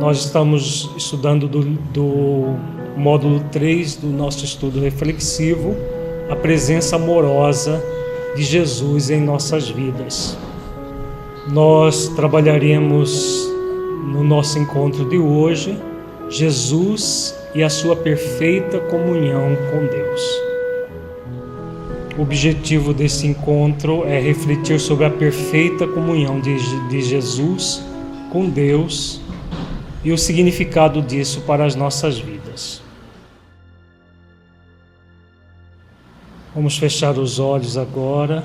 Nós estamos estudando do módulo 3 do nosso estudo reflexivo, a presença amorosa de Jesus em nossas vidas. Nós trabalharemos no nosso encontro de hoje, Jesus e a sua perfeita comunhão com Deus. O objetivo desse encontro é refletir sobre a perfeita comunhão de Jesus com Deus e o significado disso para as nossas vidas. Vamos fechar os olhos agora,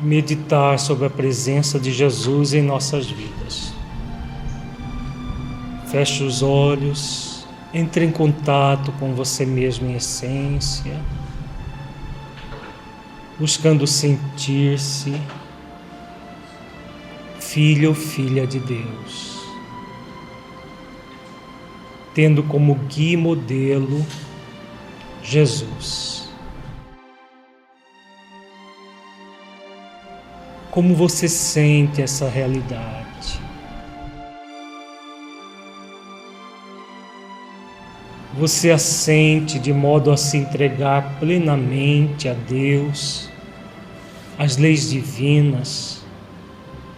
meditar sobre a presença de Jesus em nossas vidas. Feche os olhos, entre em contato com você mesmo em essência, buscando sentir-se filho ou filha de Deus, tendo como guia e modelo Jesus. Como você sente essa realidade? Você a sente de modo a se entregar plenamente a Deus, às leis divinas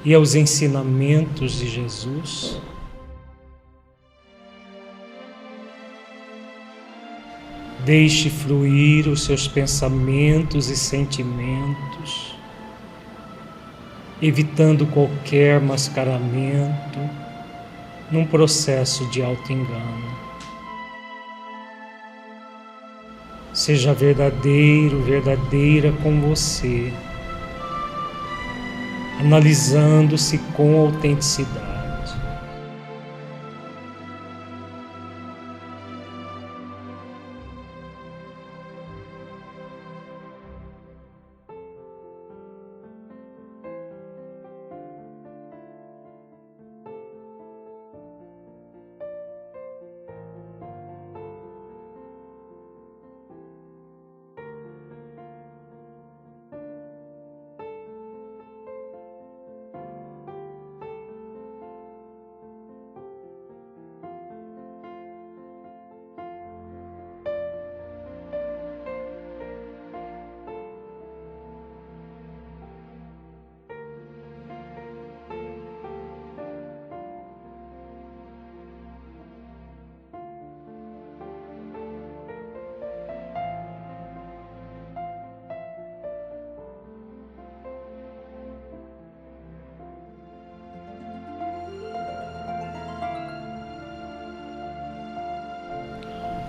e aos ensinamentos de Jesus? Deixe fluir os seus pensamentos e sentimentos, evitando qualquer mascaramento num processo de auto-engano. Seja verdadeiro, verdadeira com você, analisando-se com autenticidade.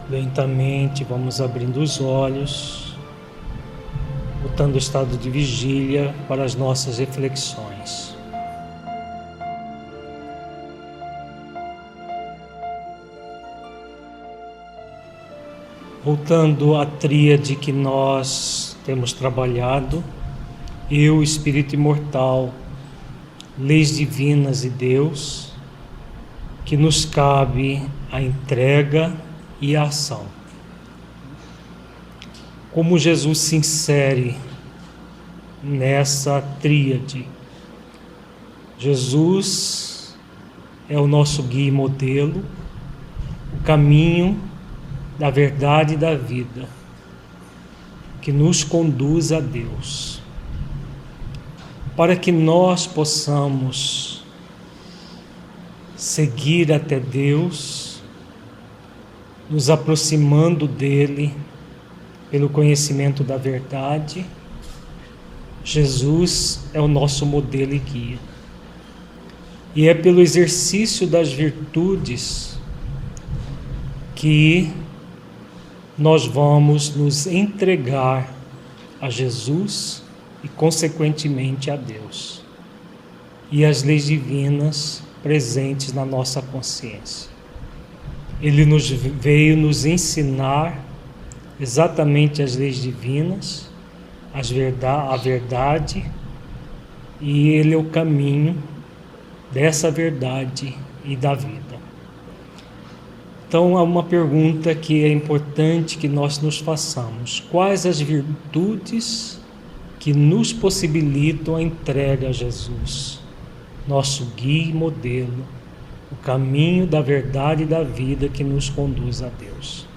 Lentamente vamos abrindo os olhos, voltando ao estado de vigília para as nossas reflexões. Voltando à tríade que nós temos trabalhado, eu, Espírito Imortal, leis divinas e Deus, que nos cabe a entrega e a ação. Como Jesus se insere nessa tríade? Jesus é o nosso guia e modelo, o caminho da verdade e da vida, que nos conduz a Deus. Para que nós possamos seguir até Deus, nos aproximando dele pelo conhecimento da verdade, Jesus é o nosso modelo e guia. E é pelo exercício das virtudes que nós vamos nos entregar a Jesus e, consequentemente, a Deus e as leis divinas presentes na nossa consciência. Ele veio nos ensinar exatamente as leis divinas, a verdade, e Ele é o caminho dessa verdade e da vida. Então, há uma pergunta que é importante que nós nos façamos: quais as virtudes que nos possibilitam a entrega a Jesus nosso guia e modelo, o caminho da verdade e da vida que nos conduz a Deus.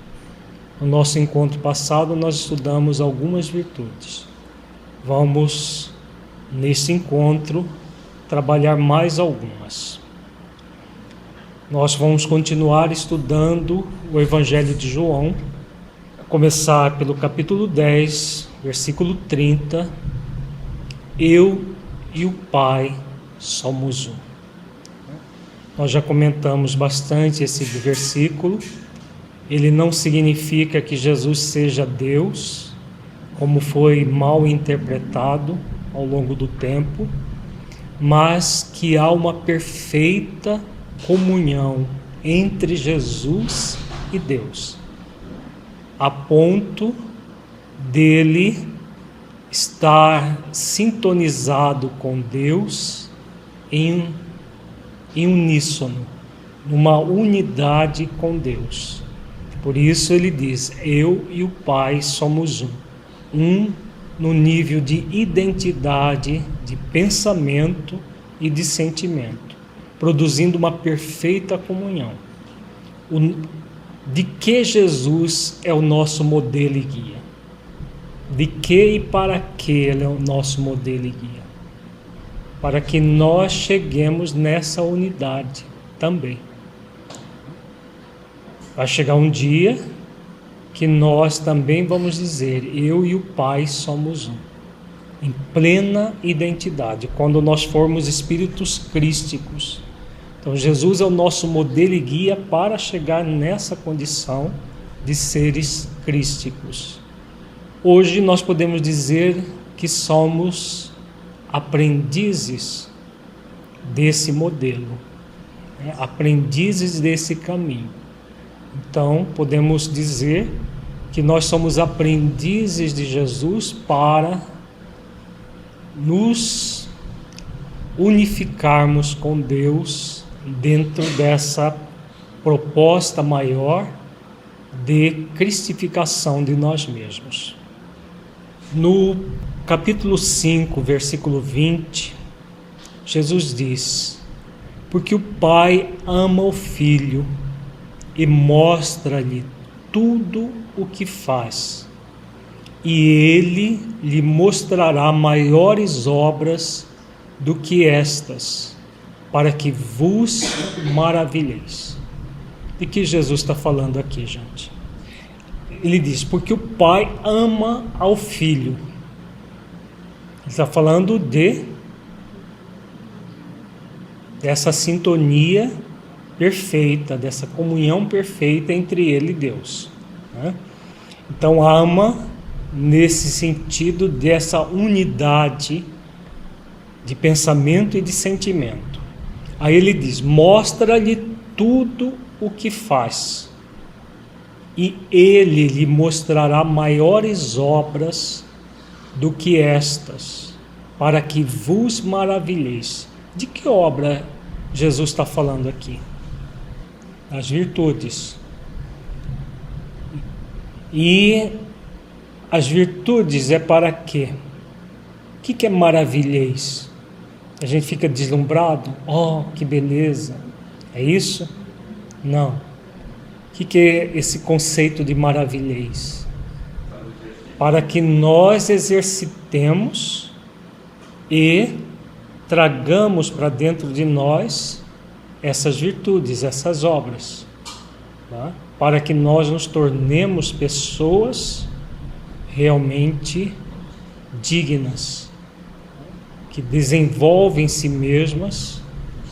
No nosso encontro passado, nós estudamos algumas virtudes. Vamos, nesse encontro, trabalhar mais algumas. Nós vamos continuar estudando o Evangelho de João, começar pelo capítulo 10, versículo 30. Eu e o Pai somos um. Nós já comentamos bastante esse versículo. Ele não significa que Jesus seja Deus, como foi mal interpretado ao longo do tempo, mas que há uma perfeita comunhão entre Jesus e Deus, a ponto dele estar sintonizado com Deus em uníssono, numa unidade com Deus. Por isso ele diz: eu e o Pai somos um. Um no nível de identidade, de pensamento e de sentimento, produzindo uma perfeita comunhão. De que Jesus é o nosso modelo e guia? De que e para que ele é o nosso modelo e guia? Para que nós cheguemos nessa unidade também. Vai chegar um dia que nós também vamos dizer: eu e o Pai somos um, em plena identidade, quando nós formos espíritos crísticos. Então Jesus é o nosso modelo e guia para chegar nessa condição de seres crísticos. Hoje nós podemos dizer que somos aprendizes desse modelo, aprendizes desse caminho. Então podemos dizer que nós somos aprendizes de Jesus para nos unificarmos com Deus dentro dessa proposta maior de cristificação de nós mesmos. No capítulo 5, versículo 20, Jesus diz: porque o Pai ama o Filho e mostra-lhe tudo o que faz, e ele lhe mostrará maiores obras do que estas, para que vos maravilheis. De que Jesus está falando aqui, gente? Ele diz: porque o Pai ama ao Filho. Ele está falando dessa sintonia perfeita, dessa comunhão perfeita entre ele e Deus, né? Então ama nesse sentido dessa unidade de pensamento e de sentimento. Aí ele diz: mostra-lhe tudo o que faz, e ele lhe mostrará maiores obras do que estas, para que vos maravilheis. De que obra Jesus está falando aqui? As virtudes. E as virtudes é para quê? O que é maravilheis? A gente fica deslumbrado? Oh, que beleza! É isso? Não. O que é esse conceito de maravilheis? Para que nós exercitemos e tragamos para dentro de nós essas virtudes, essas obras, tá? Para que nós nos tornemos pessoas realmente dignas, que desenvolvem em si mesmas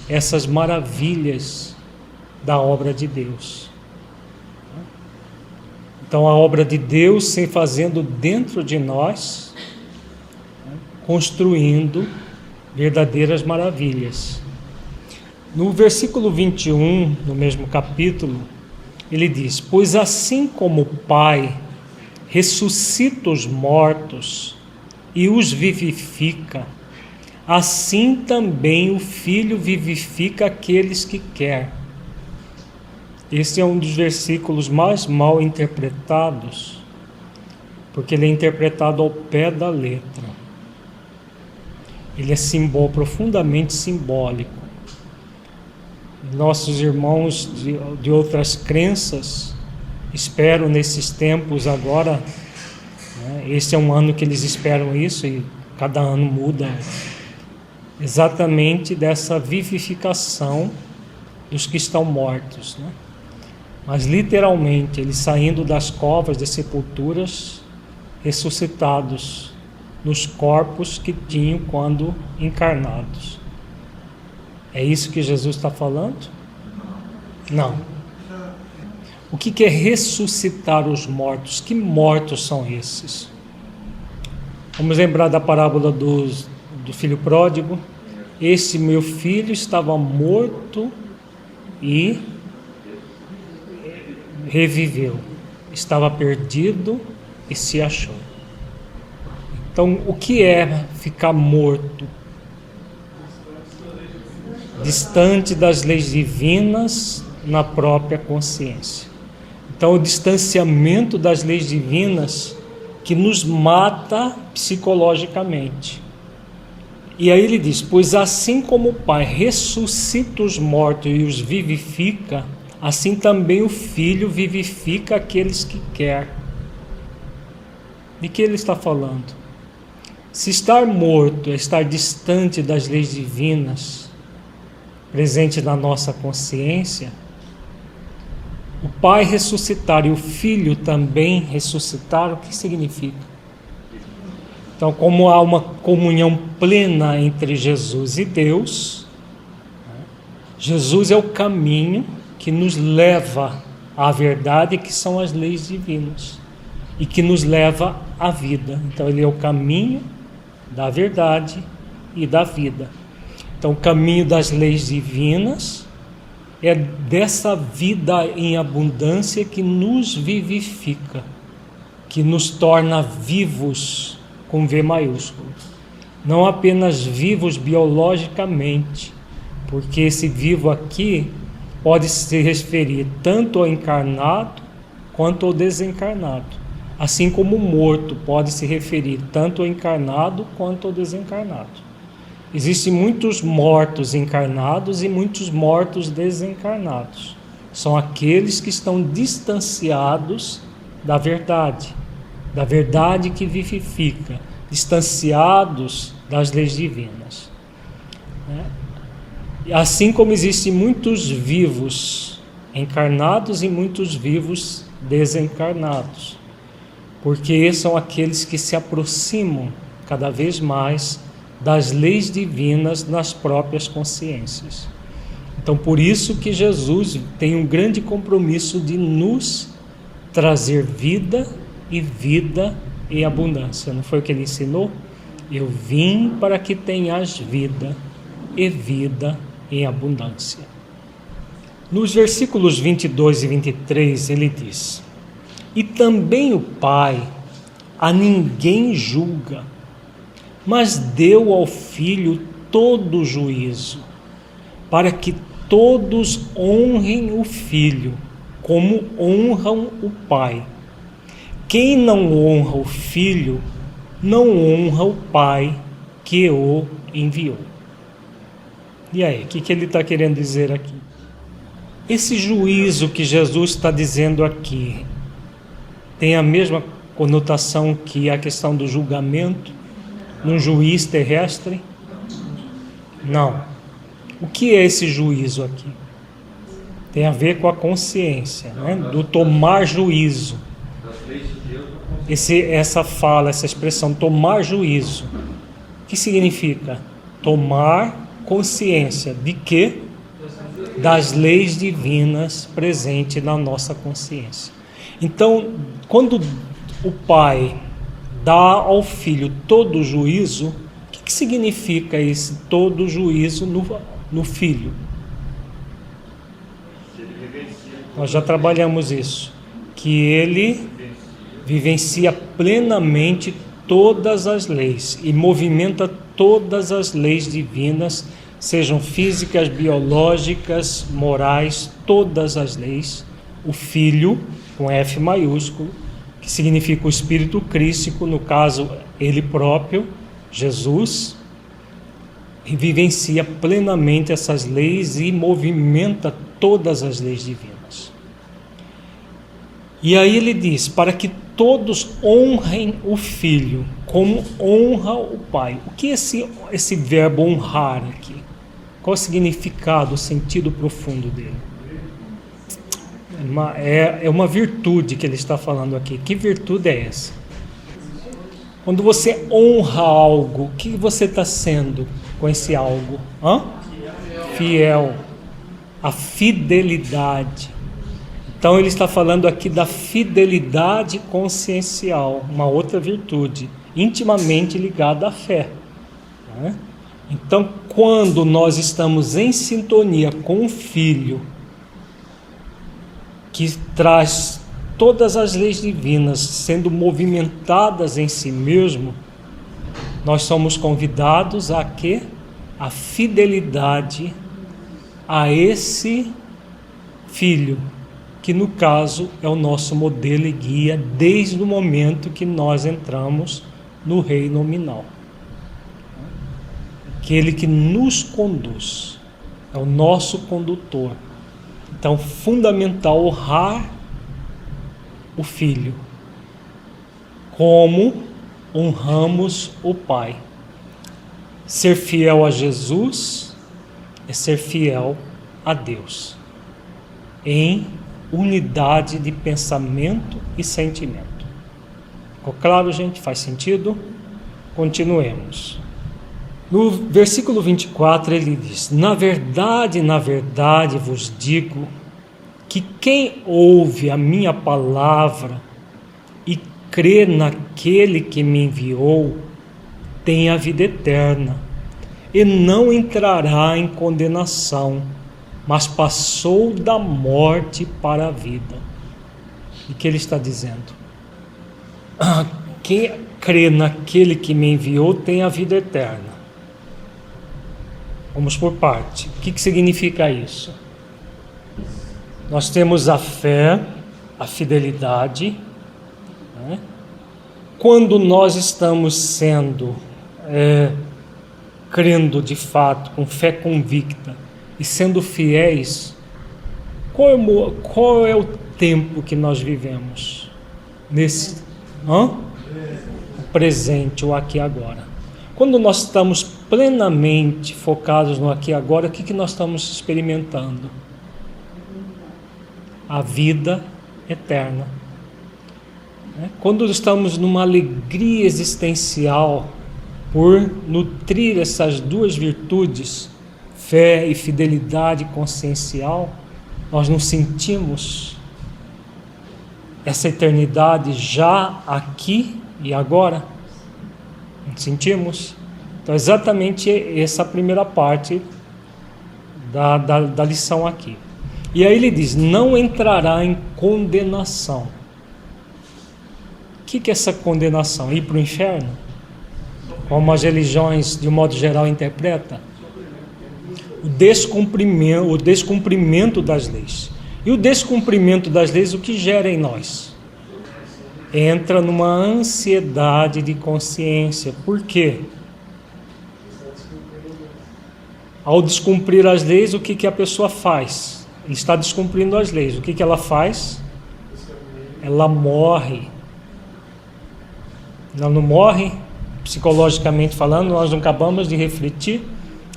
essas maravilhas da obra de Deus. Então a obra de Deus se fazendo dentro de nós, construindo verdadeiras maravilhas. No versículo 21, no mesmo capítulo, ele diz: pois assim como o Pai ressuscita os mortos e os vivifica, assim também o Filho vivifica aqueles que quer. Esse é um dos versículos mais mal interpretados, porque ele é interpretado ao pé da letra. ele é profundamente simbólico. Nossos irmãos de outras crenças esperam nesses tempos agora, né, esse é um ano que eles esperam isso e cada ano muda, exatamente dessa vivificação dos que estão mortos, né? Mas literalmente eles saindo das covas, das sepulturas, ressuscitados nos corpos que tinham quando encarnados. É isso que Jesus está falando? Não. O que é ressuscitar os mortos? Que mortos são esses? Vamos lembrar da parábola do filho pródigo. Esse meu filho estava morto e reviveu. Estava perdido e se achou. Então, o que é ficar morto? Distante das leis divinas na própria consciência. Então, o distanciamento das leis divinas que nos mata psicologicamente. E aí ele diz, pois assim como o Pai ressuscita os mortos e os vivifica, assim também o Filho vivifica aqueles que quer. De que ele está falando? Se estar morto é estar distante das leis divinas, presente na nossa consciência, o Pai ressuscitar e o Filho também ressuscitar, o que significa? Então, como há uma comunhão plena entre Jesus e Deus, Jesus é o caminho que nos leva à verdade, que são as leis divinas, e que nos leva à vida. Então, ele é o caminho da verdade e da vida. Então, o caminho das leis divinas é dessa vida em abundância que nos vivifica, que nos torna vivos com V maiúsculo. Não apenas vivos biologicamente, porque esse vivo aqui pode se referir tanto ao encarnado quanto ao desencarnado. Assim como o morto pode se referir tanto ao encarnado quanto ao desencarnado. Existem muitos mortos encarnados e muitos mortos desencarnados. São aqueles que estão distanciados da verdade que vivifica, distanciados das leis divinas. Assim como existem muitos vivos encarnados e muitos vivos desencarnados, porque são aqueles que se aproximam cada vez mais das leis divinas nas próprias consciências. Então, por isso que Jesus tem um grande compromisso de nos trazer vida e vida em abundância. Não foi o que ele ensinou? Eu vim para que tenhas vida e vida em abundância. Nos versículos 22 e 23 ele diz: e também o Pai a ninguém julga, mas deu ao Filho todo o juízo, para que todos honrem o Filho, como honram o Pai. Quem não honra o Filho, não honra o Pai que o enviou. E aí, o que ele está querendo dizer aqui? Esse juízo que Jesus está dizendo aqui tem a mesma conotação que a questão do julgamento num juiz terrestre? Não. O que é esse juízo aqui? Tem a ver com a consciência, né? Do tomar juízo. Essa fala, essa expressão, tomar juízo, o que significa? Tomar consciência de quê? Das leis divinas presentes na nossa consciência. Então, quando o Pai dá ao Filho todo o juízo, o que significa esse todo o juízo no Filho? Nós já trabalhamos isso, que ele vivencia plenamente todas as leis e movimenta todas as leis divinas, sejam físicas, biológicas, morais, todas as leis. O Filho, com F maiúsculo, que significa o Espírito Crístico, no caso, ele próprio, Jesus, e vivencia plenamente essas leis e movimenta todas as leis divinas. E aí ele diz, para que todos honrem o Filho, como honra o Pai. O que é esse verbo honrar aqui? Qual o significado, o sentido profundo dele? É uma virtude que ele está falando aqui. Que virtude é essa? Quando você honra algo, o que você está sendo com esse algo? Fiel. A fidelidade. Então ele está falando aqui da fidelidade consciencial, uma outra virtude, intimamente ligada à fé. Né? Então, quando nós estamos em sintonia com o Filho, que traz todas as leis divinas sendo movimentadas em si mesmo, nós somos convidados a quê? A fidelidade a esse Filho, que no caso é o nosso modelo e guia desde o momento que nós entramos no reino nominal. Aquele que nos conduz, é o nosso condutor. Então, fundamental honrar o Filho, como honramos o Pai. Ser fiel a Jesus é ser fiel a Deus, em unidade de pensamento e sentimento. Ficou claro, gente? Faz sentido? Continuemos. No versículo 24 ele diz: na verdade vos digo que quem ouve a minha palavra e crê naquele que me enviou tem a vida eterna e não entrará em condenação, mas passou da morte para a vida. E que ele está dizendo? Quem crê naquele que me enviou tem a vida eterna. Vamos por parte. O que significa isso? Nós temos a fé, a fidelidade. Né? Quando nós estamos sendo, crendo de fato, com fé convicta, e sendo fiéis, qual é o tempo que nós vivemos? Nesse o presente, o aqui e agora. Quando nós estamos plenamente focados no aqui e agora, o que nós estamos experimentando? A vida eterna. Quando estamos numa alegria existencial por nutrir essas duas virtudes, fé e fidelidade consciencial, nós nos sentimos essa eternidade já aqui e agora. Sentimos? Então, exatamente essa primeira parte da lição aqui. E aí ele diz: não entrará em condenação. O que é essa condenação? Ir para o inferno? Como as religiões, de um modo geral, interpretam? O descumprimento das leis. E o descumprimento das leis, o que gera em nós? Entra numa ansiedade de consciência. Por quê? Ao descumprir as leis, o que a pessoa faz? Ele está descumprindo as leis. O que ela faz? Ela morre. Ela não morre, psicologicamente falando, nós não acabamos de refletir,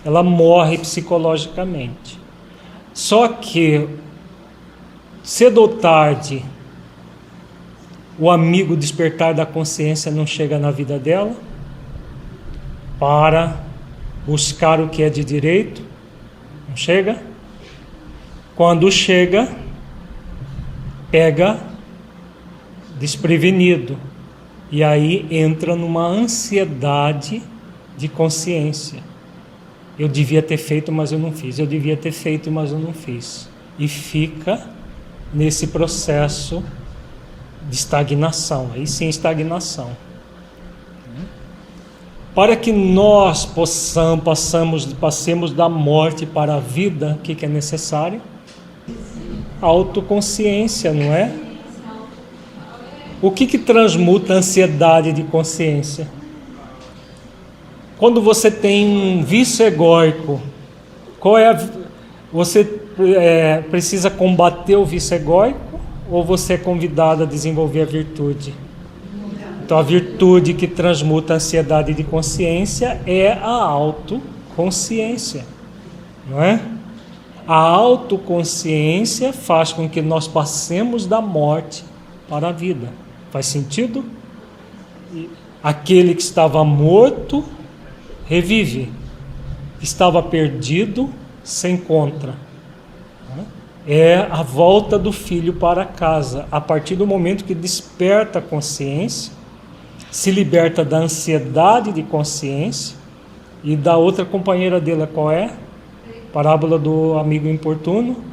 ela morre psicologicamente. Só que, cedo ou tarde, o amigo despertar da consciência não chega na vida dela para buscar o que é de direito. Não chega? Quando chega, pega desprevenido. E aí entra numa ansiedade de consciência. Eu devia ter feito, mas eu não fiz. Eu devia ter feito, mas eu não fiz. E fica nesse processo de estagnação. Aí sim, estagnação. Para que nós passemos da morte para a vida, o que é necessário? Autoconsciência, não é? O que transmuta a ansiedade de consciência? Quando você tem um vício egóico, você precisa combater o vício egóico ou você é convidado a desenvolver a virtude? Então, a virtude que transmuta a ansiedade de consciência é a autoconsciência, não é? A autoconsciência faz com que nós passemos da morte para a vida. Faz sentido? Aquele que estava morto revive, estava perdido se encontra. É a volta do filho para casa. A partir do momento que desperta a consciência, se liberta da ansiedade de consciência e da outra companheira dele, qual é? Parábola do amigo importuno.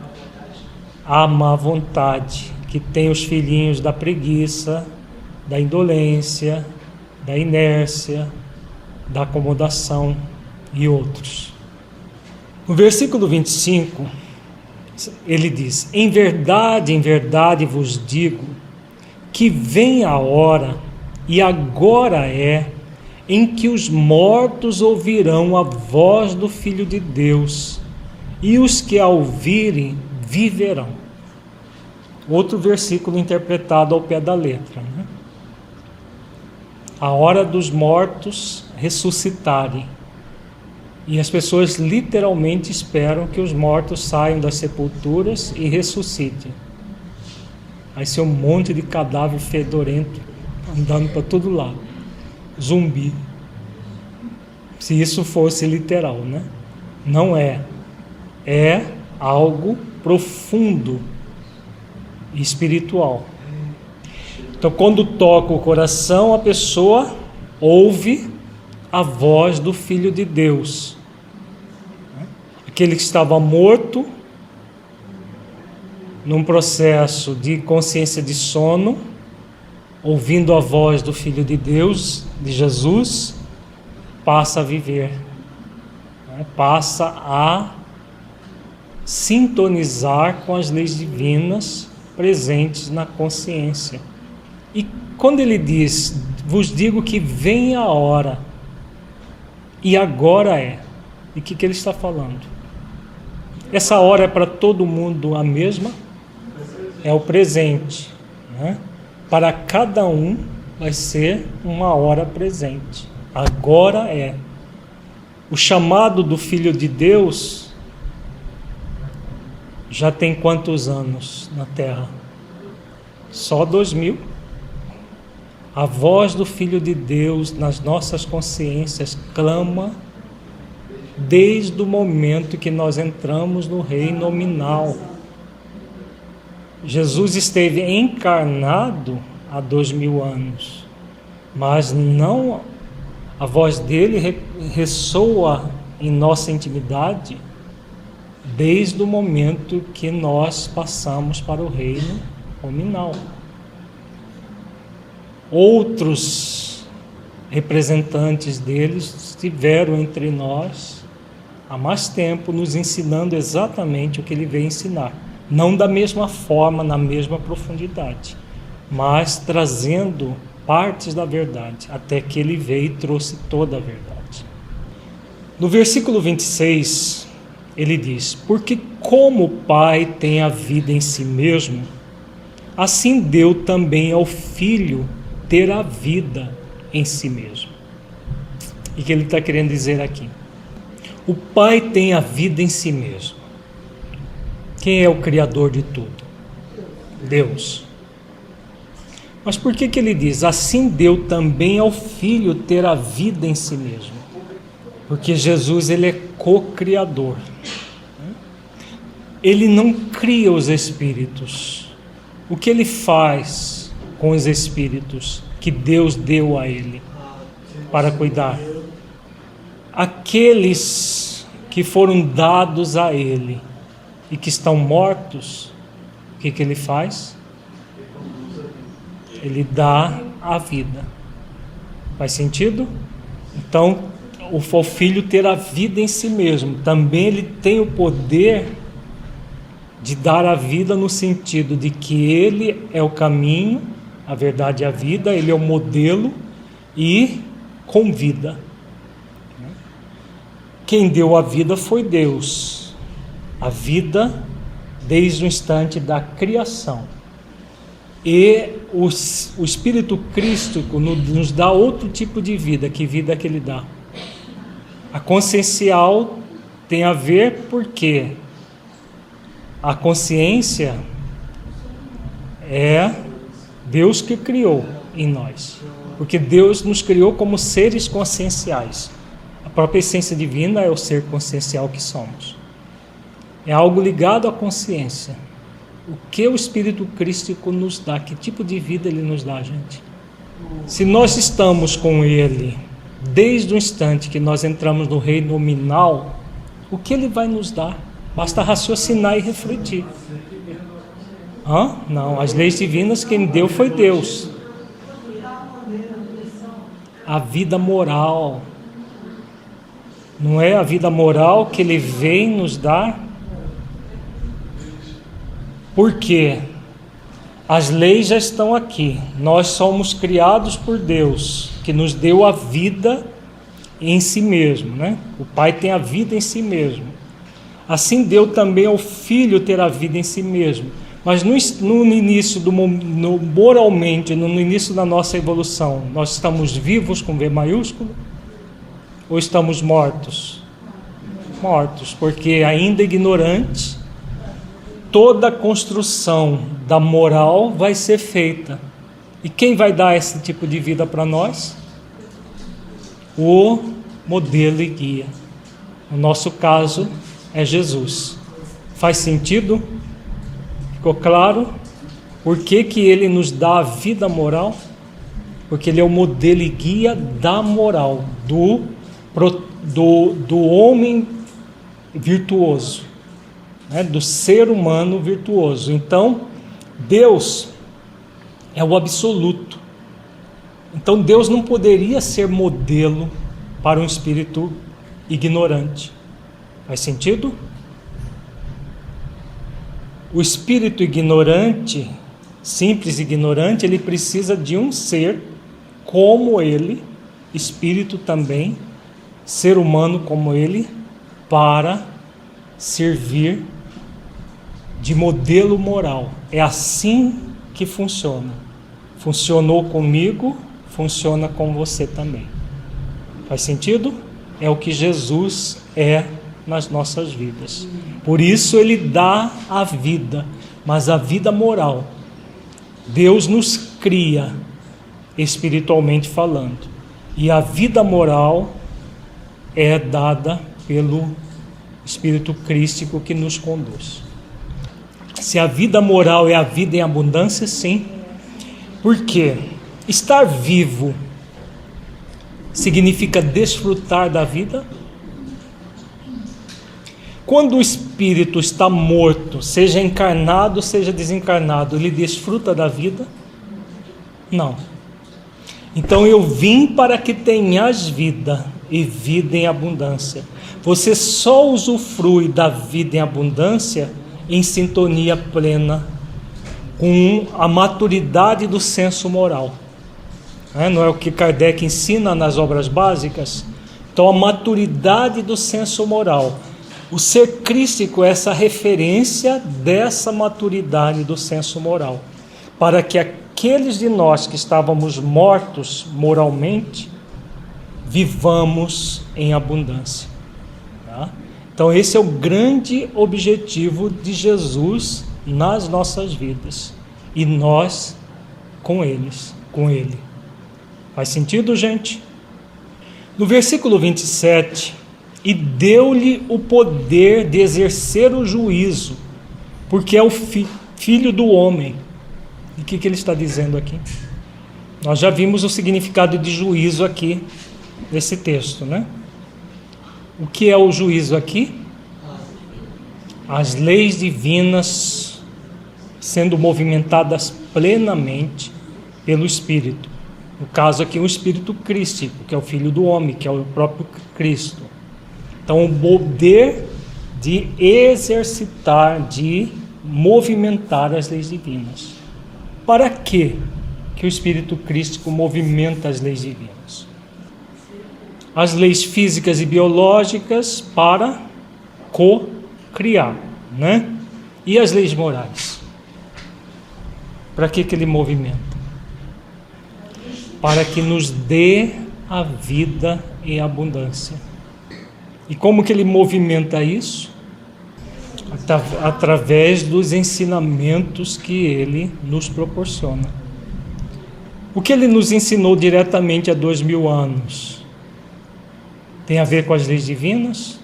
A má vontade, que tem os filhinhos da preguiça, da indolência, da inércia, da acomodação e outros. No versículo 25, ele diz: em verdade vos digo, que vem a hora, e agora é, em que os mortos ouvirão a voz do Filho de Deus, e os que a ouvirem viverão. Outro versículo interpretado ao pé da letra, né? A hora dos mortos ressuscitarem. E as pessoas literalmente esperam que os mortos saiam das sepulturas e ressuscitem. Aí ser um monte de cadáver fedorento andando para todo lado. Zumbi. Se isso fosse literal, né? Não é. É algo profundo e espiritual. Então, quando toca o coração, a pessoa ouve a voz do Filho de Deus. Aquele que estava morto, num processo de consciência de sono, ouvindo a voz do Filho de Deus, de Jesus, passa a viver, passa a sintonizar com as leis divinas presentes na consciência. E quando ele diz, vos digo que vem a hora, e agora é, e o que ele está falando? Essa hora é para todo mundo a mesma? É o presente, né? Para cada um vai ser uma hora presente. Agora é. O chamado do Filho de Deus já tem quantos anos na Terra? Só 2000. A voz do Filho de Deus nas nossas consciências clama desde o momento que nós entramos no reino nominal. Jesus esteve encarnado há 2000 anos, mas não, a voz dele ressoa em nossa intimidade desde o momento que nós passamos para o reino nominal. Outros representantes deles estiveram entre nós há mais tempo, nos ensinando exatamente o que ele veio ensinar. Não da mesma forma, na mesma profundidade, mas trazendo partes da verdade, até que ele veio e trouxe toda a verdade. No versículo 26, ele diz: porque como o Pai tem a vida em si mesmo, assim deu também ao Filho ter a vida em si mesmo. E o que ele está querendo dizer aqui? O Pai tem a vida em si mesmo. Quem é o Criador de tudo? Deus. Mas por que ele diz, assim deu também ao Filho ter a vida em si mesmo? Porque Jesus, ele é co-criador. Ele não cria os espíritos. O que ele faz com os espíritos que Deus deu a ele para cuidar? Aqueles que foram dados a ele e que estão mortos, o que ele faz? Ele dá a vida. Faz sentido? Então, o Filho ter a vida em si mesmo, também ele tem o poder de dar a vida no sentido de que ele é o caminho, a verdade e a vida, ele é o modelo e convida. quem deu a vida foi Deus. A vida desde o instante da criação. E o Espírito Crístico nos dá outro tipo de vida. Que vida que ele dá? A consciencial tem a ver porque a consciência é Deus que criou em nós. Porque Deus nos criou como seres conscienciais. A própria essência divina é o ser consciencial que somos. É algo ligado à consciência. O que o Espírito Crístico nos dá? Que tipo de vida ele nos dá, gente? Se nós estamos com ele desde o instante que nós entramos no reino nominal, o que ele vai nos dar? Basta raciocinar e refletir. Não, as leis divinas quem deu foi Deus. A vida moral. Não é a vida moral que ele vem nos dar? Porque as leis já estão aqui. Nós somos criados por Deus, que nos deu a vida em si mesmo, né? O Pai tem a vida em si mesmo. Assim deu também ao Filho ter a vida em si mesmo. Mas no início, moralmente, no início da nossa evolução, nós estamos vivos com V maiúsculo? Ou estamos mortos? Mortos, porque ainda ignorantes, toda a construção da moral vai ser feita. E quem vai dar esse tipo de vida para nós? O modelo e guia. No nosso caso, é Jesus. Faz sentido? Ficou claro? Por que que ele nos dá a vida moral? Porque ele é o modelo e guia da moral, do homem virtuoso, né? Do ser humano virtuoso. Então, Deus é o absoluto. Então, Deus não poderia ser modelo para um espírito ignorante. Faz sentido? O espírito ignorante, simples ignorante, ele precisa de um ser como ele, espírito também, ser humano como ele, para servir de modelo moral. É assim que funciona. Funcionou comigo, funciona com você também. Faz sentido? É o que Jesus é nas nossas vidas. Por isso ele dá a vida, mas a vida moral. Deus nos cria espiritualmente falando. E a vida moral é dada pelo Espírito Crístico que nos conduz. Se a vida moral é a vida em abundância, sim. Por quê? Estar vivo significa desfrutar da vida? Quando o espírito está morto, seja encarnado, seja desencarnado, ele desfruta da vida? Não. Então eu vim para que tenhas vida e vida em abundância. Você só usufrui da vida em abundância em sintonia plena com a maturidade do senso moral. Não é o que Kardec ensina nas obras básicas? Então a maturidade do senso moral. O ser crístico é essa referência dessa maturidade do senso moral, para que aqueles de nós que estávamos mortos moralmente, vivamos em abundância. Tá? Então esse é o grande objetivo de Jesus nas nossas vidas, e nós com ele. Faz sentido, gente? No versículo 27... E deu-lhe o poder de exercer o juízo, porque é o filho do homem. E o que ele está dizendo aqui? Nós já vimos o significado de juízo aqui, nesse texto, né? O que é o juízo aqui? As leis divinas sendo movimentadas plenamente pelo Espírito. No caso aqui, o Espírito Crístico, que é o Filho do Homem, que é o próprio Cristo. Então, o poder de exercitar, de movimentar as leis divinas. Para quê que o Espírito Crístico movimenta as leis divinas? as leis físicas e biológicas para co-criar, né? E as leis morais? Para que ele movimenta? Para que nos dê a vida em abundância. E como que ele movimenta isso? Através dos ensinamentos que ele nos proporciona. O que ele nos ensinou diretamente há 2000 anos tem a ver com as leis divinas?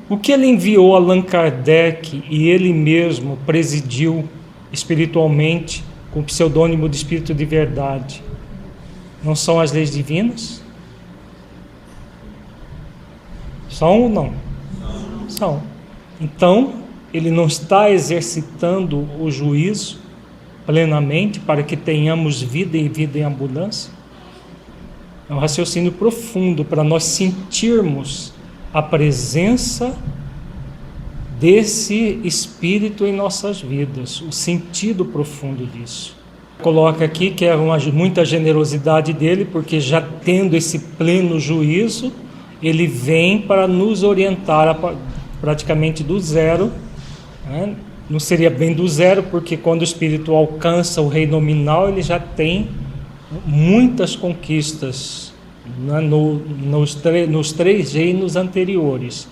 O que ele enviou a Allan Kardec e ele mesmo presidiu espiritualmente com o pseudônimo de Espírito de Verdade não são as leis divinas? São ou não? São. Então, ele não está exercitando o juízo plenamente para que tenhamos vida e vida em abundância? É um raciocínio profundo para nós sentirmos a presença desse Espírito em nossas vidas, o sentido profundo disso. Coloca aqui que é muita generosidade dele, porque já tendo esse pleno juízo, ele vem para nos orientar praticamente do zero, né? Não seria bem do zero, porque quando o Espírito alcança o reino nominal, ele já tem muitas conquistas, né, nos 3 reinos anteriores,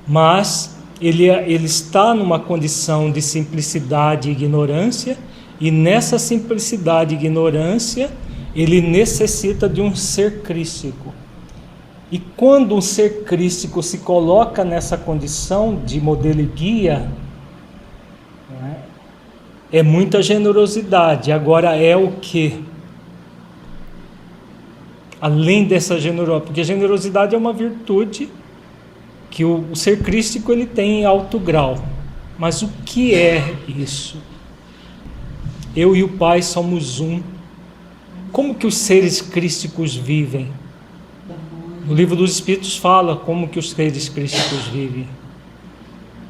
mas ele está numa condição de simplicidade e ignorância, e nessa simplicidade e ignorância ele necessita de um ser crístico. E quando um ser crístico se coloca nessa condição de modelo e guia, né, é muita generosidade. Agora é o que? Além dessa generosidade, porque generosidade é uma virtude que o ser crístico ele tem em alto grau. Mas o que é isso? Eu e o Pai somos um. Como que os seres crísticos vivem? No Livro dos Espíritos fala como que os seres crísticos vivem.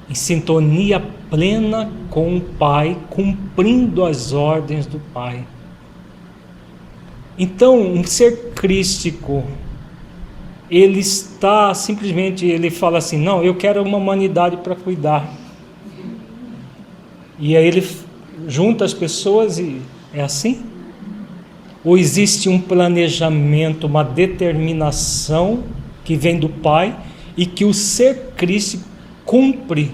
Em sintonia plena com o Pai, cumprindo as ordens do Pai. Então, um ser crístico, ele está simplesmente, ele fala assim, não, eu quero uma humanidade para cuidar. E aí ele junta as pessoas e é assim? Ou existe um planejamento, uma determinação que vem do Pai e que o ser crístico cumpre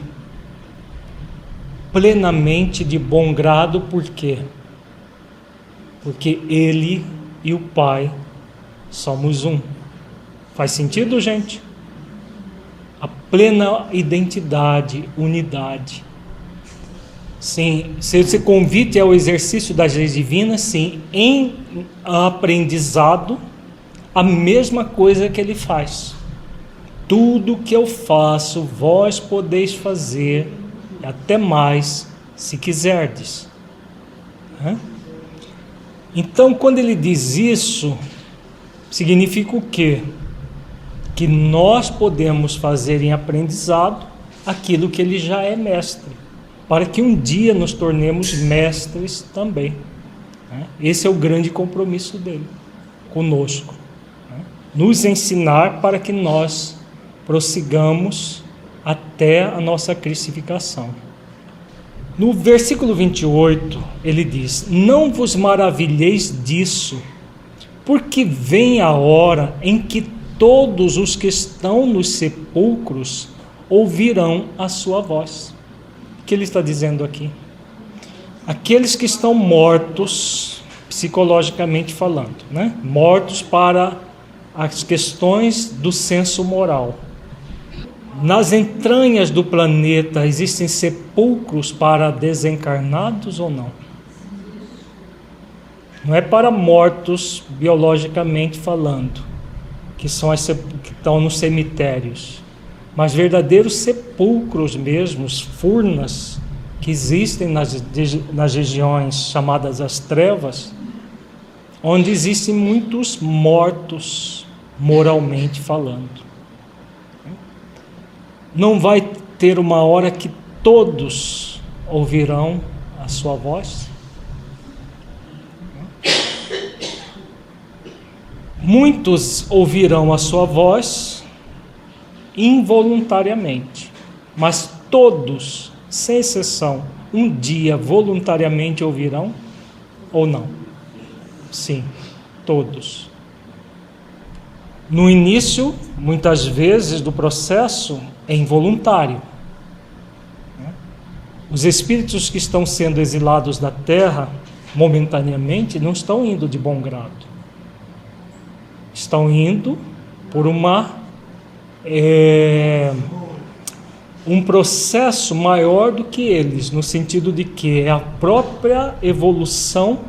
plenamente de bom grado? Por quê? Porque ele e o Pai somos um. Faz sentido, gente? A plena identidade, unidade. Sim, se esse convite é o exercício das leis divinas, sim, em aprendizado, a mesma coisa que ele faz. Tudo que eu faço, vós podeis fazer, até mais, se quiserdes. Então, quando ele diz isso, significa o quê? Que nós podemos fazer em aprendizado aquilo que ele já é mestre, para que um dia nos tornemos mestres também. Esse é o grande compromisso dele conosco. Nos ensinar para que nós prossigamos até a nossa cristificação. No versículo 28, ele diz: não vos maravilheis disso, porque vem a hora em que todos os que estão nos sepulcros ouvirão a sua voz. O que ele está dizendo aqui? Aqueles que estão mortos, psicologicamente falando, né? Mortos para as questões do senso moral. Nas entranhas do planeta existem sepulcros para desencarnados ou não? Não é para mortos biologicamente falando, que estão nos cemitérios, mas verdadeiros sepulcros mesmos, furnas, que existem nas regiões chamadas as trevas, onde existem muitos mortos, moralmente falando. Não vai ter uma hora que todos ouvirão a sua voz? Muitos ouvirão a sua voz involuntariamente, mas todos, sem exceção, um dia voluntariamente ouvirão ou não? Sim, todos. No início, muitas vezes, do processo é involuntário. Os espíritos que estão sendo exilados da Terra, momentaneamente, não estão indo de bom grado. Estão indo por um processo maior do que eles, no sentido de que é a própria evolução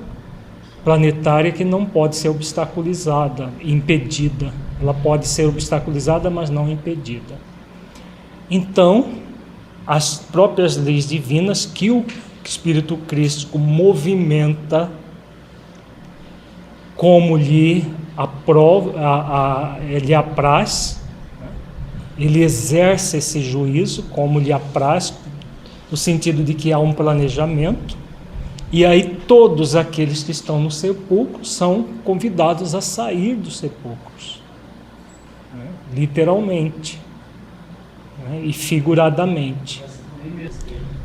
planetária que não pode ser obstaculizada, impedida. Ela pode ser obstaculizada, mas não impedida. Então, as próprias leis divinas que o Espírito Crístico movimenta como lhe apraz, ele exerce esse juízo como lhe apraz, no sentido de que há um planejamento, e aí todos aqueles que estão no sepulcro são convidados a sair dos sepulcros, literalmente, e figuradamente.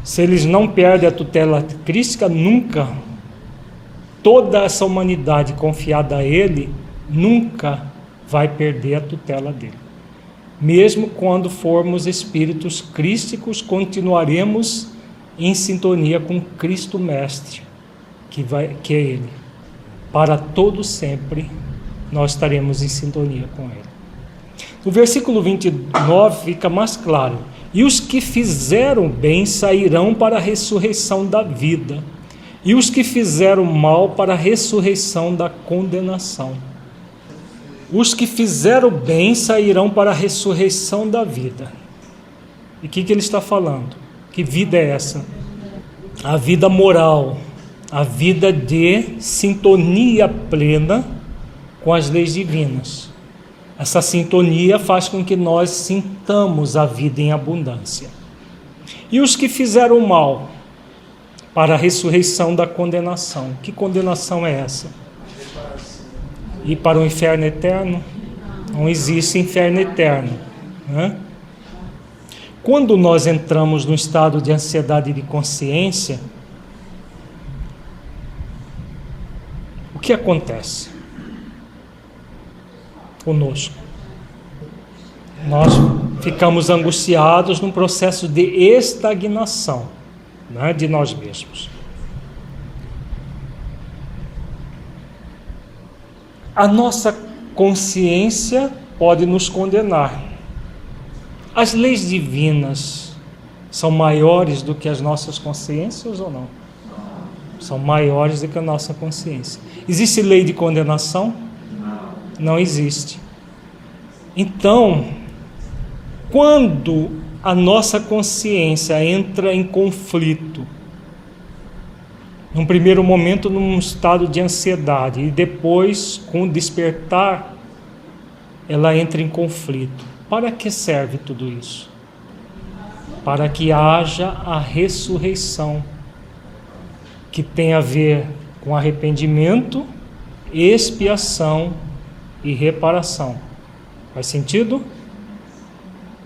Se eles não perdem a tutela crística, nunca, toda essa humanidade confiada a ele, nunca vai perder a tutela dele. Mesmo quando formos espíritos crísticos, continuaremos em sintonia com Cristo Mestre, que é Ele. Para todo sempre, nós estaremos em sintonia com Ele. No versículo 29 fica mais claro: e os que fizeram bem sairão para a ressurreição da vida, e os que fizeram mal para a ressurreição da condenação. Os que fizeram bem sairão para a ressurreição da vida. E o que ele está falando? Que vida é essa? A vida moral, a vida de sintonia plena com as leis divinas. Essa sintonia faz com que nós sintamos a vida em abundância. E os que fizeram mal para a ressurreição da condenação. Que condenação é essa? Ir para o inferno eterno? Não existe inferno eterno, né? Quando nós entramos num estado de ansiedade de consciência, o que acontece conosco? Nós ficamos angustiados num processo de estagnação, né, de nós mesmos. A nossa consciência pode nos condenar. As leis divinas são maiores do que as nossas consciências ou não? São maiores do que a nossa consciência. Existe lei de condenação? Não existe. Então, quando a nossa consciência entra em conflito, num primeiro momento num estado de ansiedade, e depois, com o despertar, ela entra em conflito. Para que serve tudo isso? Para que haja a ressurreição, que tem a ver com arrependimento, expiação e reparação. Faz sentido?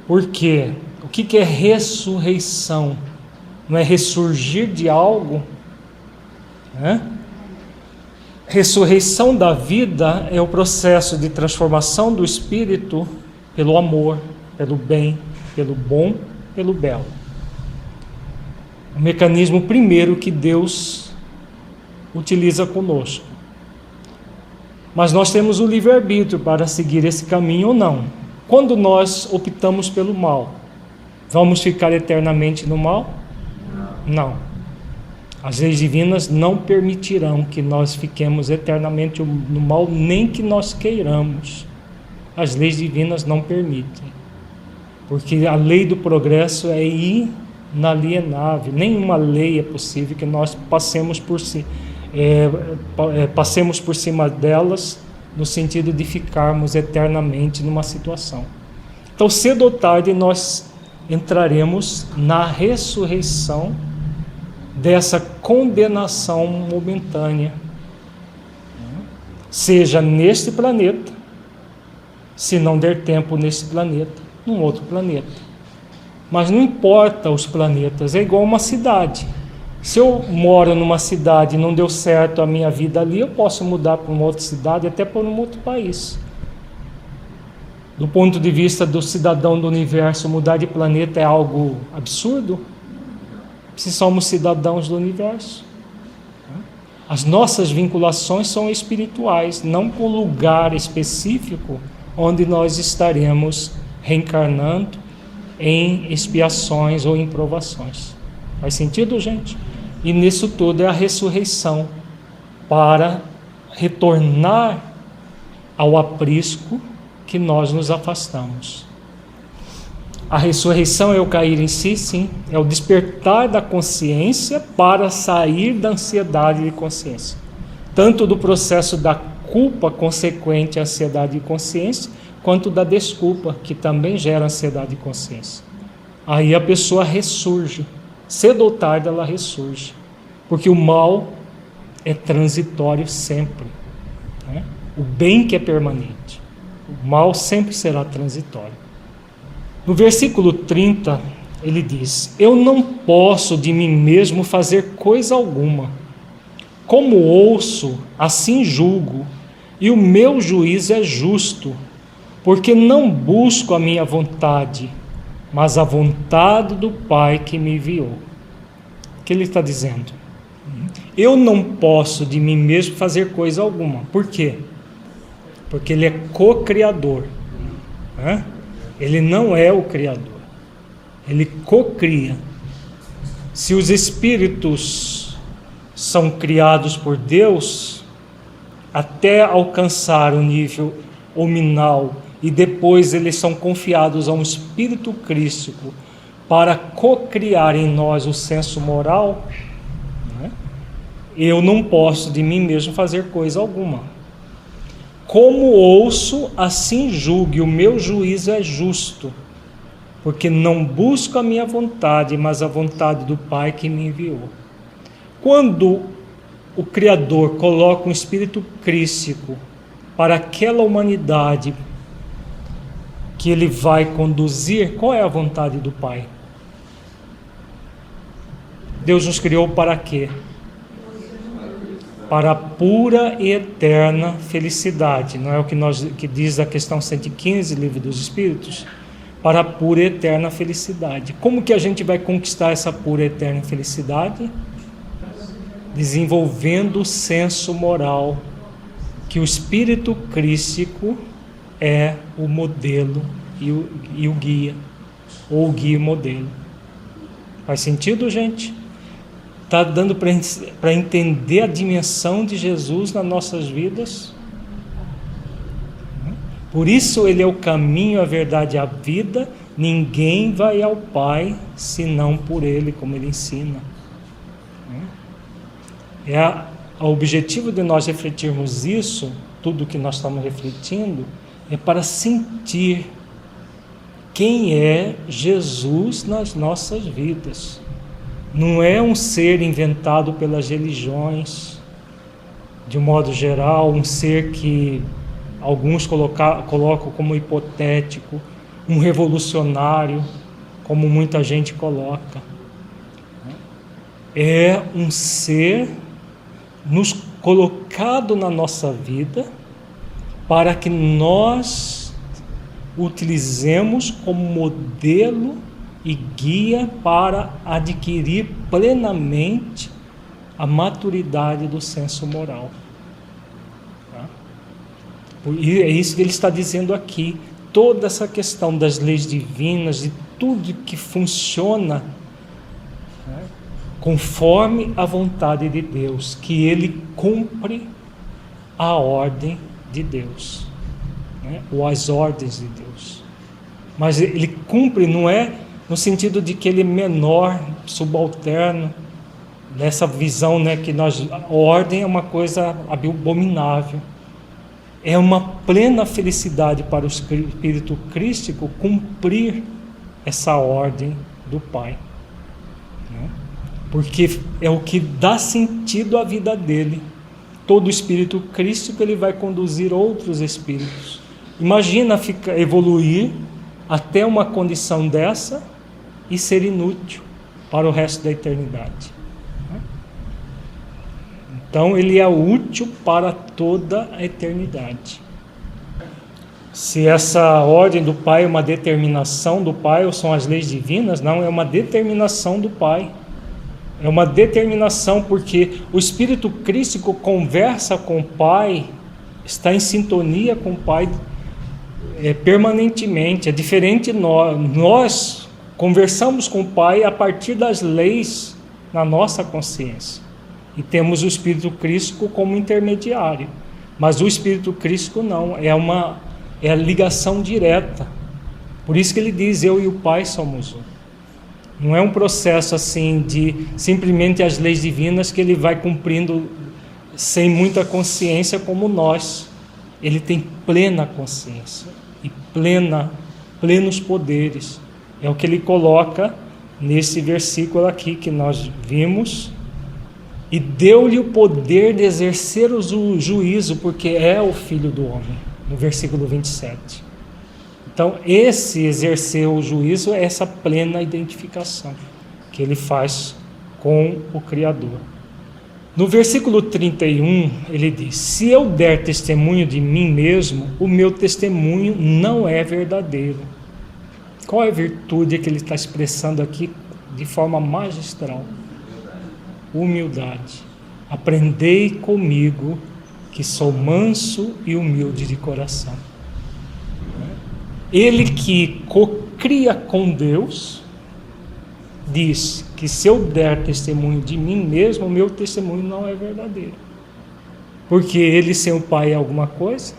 Por quê? O que é ressurreição? Não é ressurgir de algo? Ressurreição da vida é o processo de transformação do espírito pelo amor, pelo bem, pelo bom, pelo belo. O mecanismo primeiro que Deus utiliza conosco. Mas nós temos o livre-arbítrio para seguir esse caminho ou não. Quando nós optamos pelo mal, vamos ficar eternamente no mal? Não. As leis divinas não permitirão que nós fiquemos eternamente no mal, nem que nós queiramos. As leis divinas não permitem. Porque a lei do progresso é inalienável. Nenhuma lei é possível que nós passemos por cima delas, no sentido de ficarmos eternamente numa situação. Então, cedo ou tarde, nós entraremos na ressurreição dessa condenação momentânea, seja neste planeta se não der tempo nesse planeta, num outro planeta. Mas não importa os planetas, é igual uma cidade. Se eu moro numa cidade e não deu certo a minha vida ali, eu posso mudar para uma outra cidade, até para um outro país. Do ponto de vista do cidadão do universo, mudar de planeta é algo absurdo? Se somos cidadãos do universo. As nossas vinculações são espirituais, não com lugar específico onde nós estaremos reencarnando em expiações ou em provações. Faz sentido, gente? E nisso tudo é a ressurreição, para retornar ao aprisco que nós nos afastamos. A ressurreição é o cair em si, sim, é o despertar da consciência para sair da ansiedade de consciência, tanto do processo da culpa consequente à ansiedade de consciência, quanto da desculpa, que também gera ansiedade de consciência. Aí a pessoa ressurge, cedo ou tarde ela ressurge, porque o mal é transitório sempre, né? O bem que é permanente, o mal sempre será transitório. No versículo 30, ele diz: eu não posso de mim mesmo fazer coisa alguma. Como ouço, assim julgo, e o meu juízo é justo, porque não busco a minha vontade, mas a vontade do Pai que me enviou. O que ele está dizendo? Eu não posso de mim mesmo fazer coisa alguma. Por quê? Porque ele é co-criador, né? Ele não é o criador, ele co-cria. Se os espíritos são criados por Deus, até alcançar o nível hominal, e depois eles são confiados a um espírito crístico para co-criar em nós o senso moral, né? Eu não posso de mim mesmo fazer coisa alguma. Como ouço, assim julgue, o meu juízo é justo, porque não busco a minha vontade, mas a vontade do Pai que me enviou. Quando o Criador coloca um espírito crístico para aquela humanidade que ele vai conduzir, qual é a vontade do Pai? Deus nos criou para quê? Para a pura e eterna felicidade. Não é o que diz a questão 115, Livro dos Espíritos? Para a pura e eterna felicidade. Como que a gente vai conquistar essa pura e eterna felicidade? Desenvolvendo o senso moral, que o espírito crístico é o modelo e o guia, ou o guia e modelo. Faz sentido, gente? Está dando para entender a dimensão de Jesus nas nossas vidas? Por isso ele é o caminho, a verdade e a vida. Ninguém vai ao Pai senão por ele, como ele ensina. O objetivo de nós refletirmos isso, tudo que nós estamos refletindo, é para sentir quem é Jesus nas nossas vidas. Não é um ser inventado pelas religiões, de um modo geral, um ser que alguns colocam como hipotético, um revolucionário, como muita gente coloca. É um ser nos colocado na nossa vida para que nós utilizemos como modelo e guia para adquirir plenamente a maturidade do senso moral. E é isso que ele está dizendo aqui. Toda essa questão das leis divinas e tudo que funciona, né, conforme a vontade de Deus, que ele cumpre a ordem de Deus, né, ou as ordens de Deus. Mas ele cumpre, não é no sentido de que ele é menor, subalterno, nessa visão, né, que a ordem é uma coisa abominável. É uma plena felicidade para o espírito crístico cumprir essa ordem do Pai, né? Porque é o que dá sentido à vida dele. Todo espírito crístico ele vai conduzir outros espíritos, Imagina evoluir até uma condição dessa e ser inútil para o resto da eternidade. Então ele é útil para toda a eternidade. Se essa ordem do Pai é uma determinação do Pai, ou são as leis divinas, não, é uma determinação do Pai. É uma determinação porque o Espírito Crístico conversa com o Pai, está em sintonia com o Pai permanentemente. É diferente de nós conversamos com o Pai a partir das leis na nossa consciência. E temos o Espírito Crístico como intermediário. Mas o Espírito Crístico não, é a ligação direta. Por isso que ele diz, eu e o Pai somos um. Não é um processo assim de simplesmente as leis divinas que ele vai cumprindo sem muita consciência como nós. Ele tem plena consciência e plenos poderes. É o que ele coloca nesse versículo aqui que nós vimos. E deu-lhe o poder de exercer o juízo, porque é o Filho do Homem, no versículo 27. Então, esse exercer o juízo é essa plena identificação que ele faz com o Criador. No versículo 31, ele diz, se eu der testemunho de mim mesmo, o meu testemunho não é verdadeiro. Qual é a virtude que ele está expressando aqui de forma magistral? Humildade. Aprendei comigo que sou manso e humilde de coração. Ele que cocria com Deus diz que se eu der testemunho de mim mesmo, o meu testemunho não é verdadeiro. Porque ele sem o Pai é alguma coisa.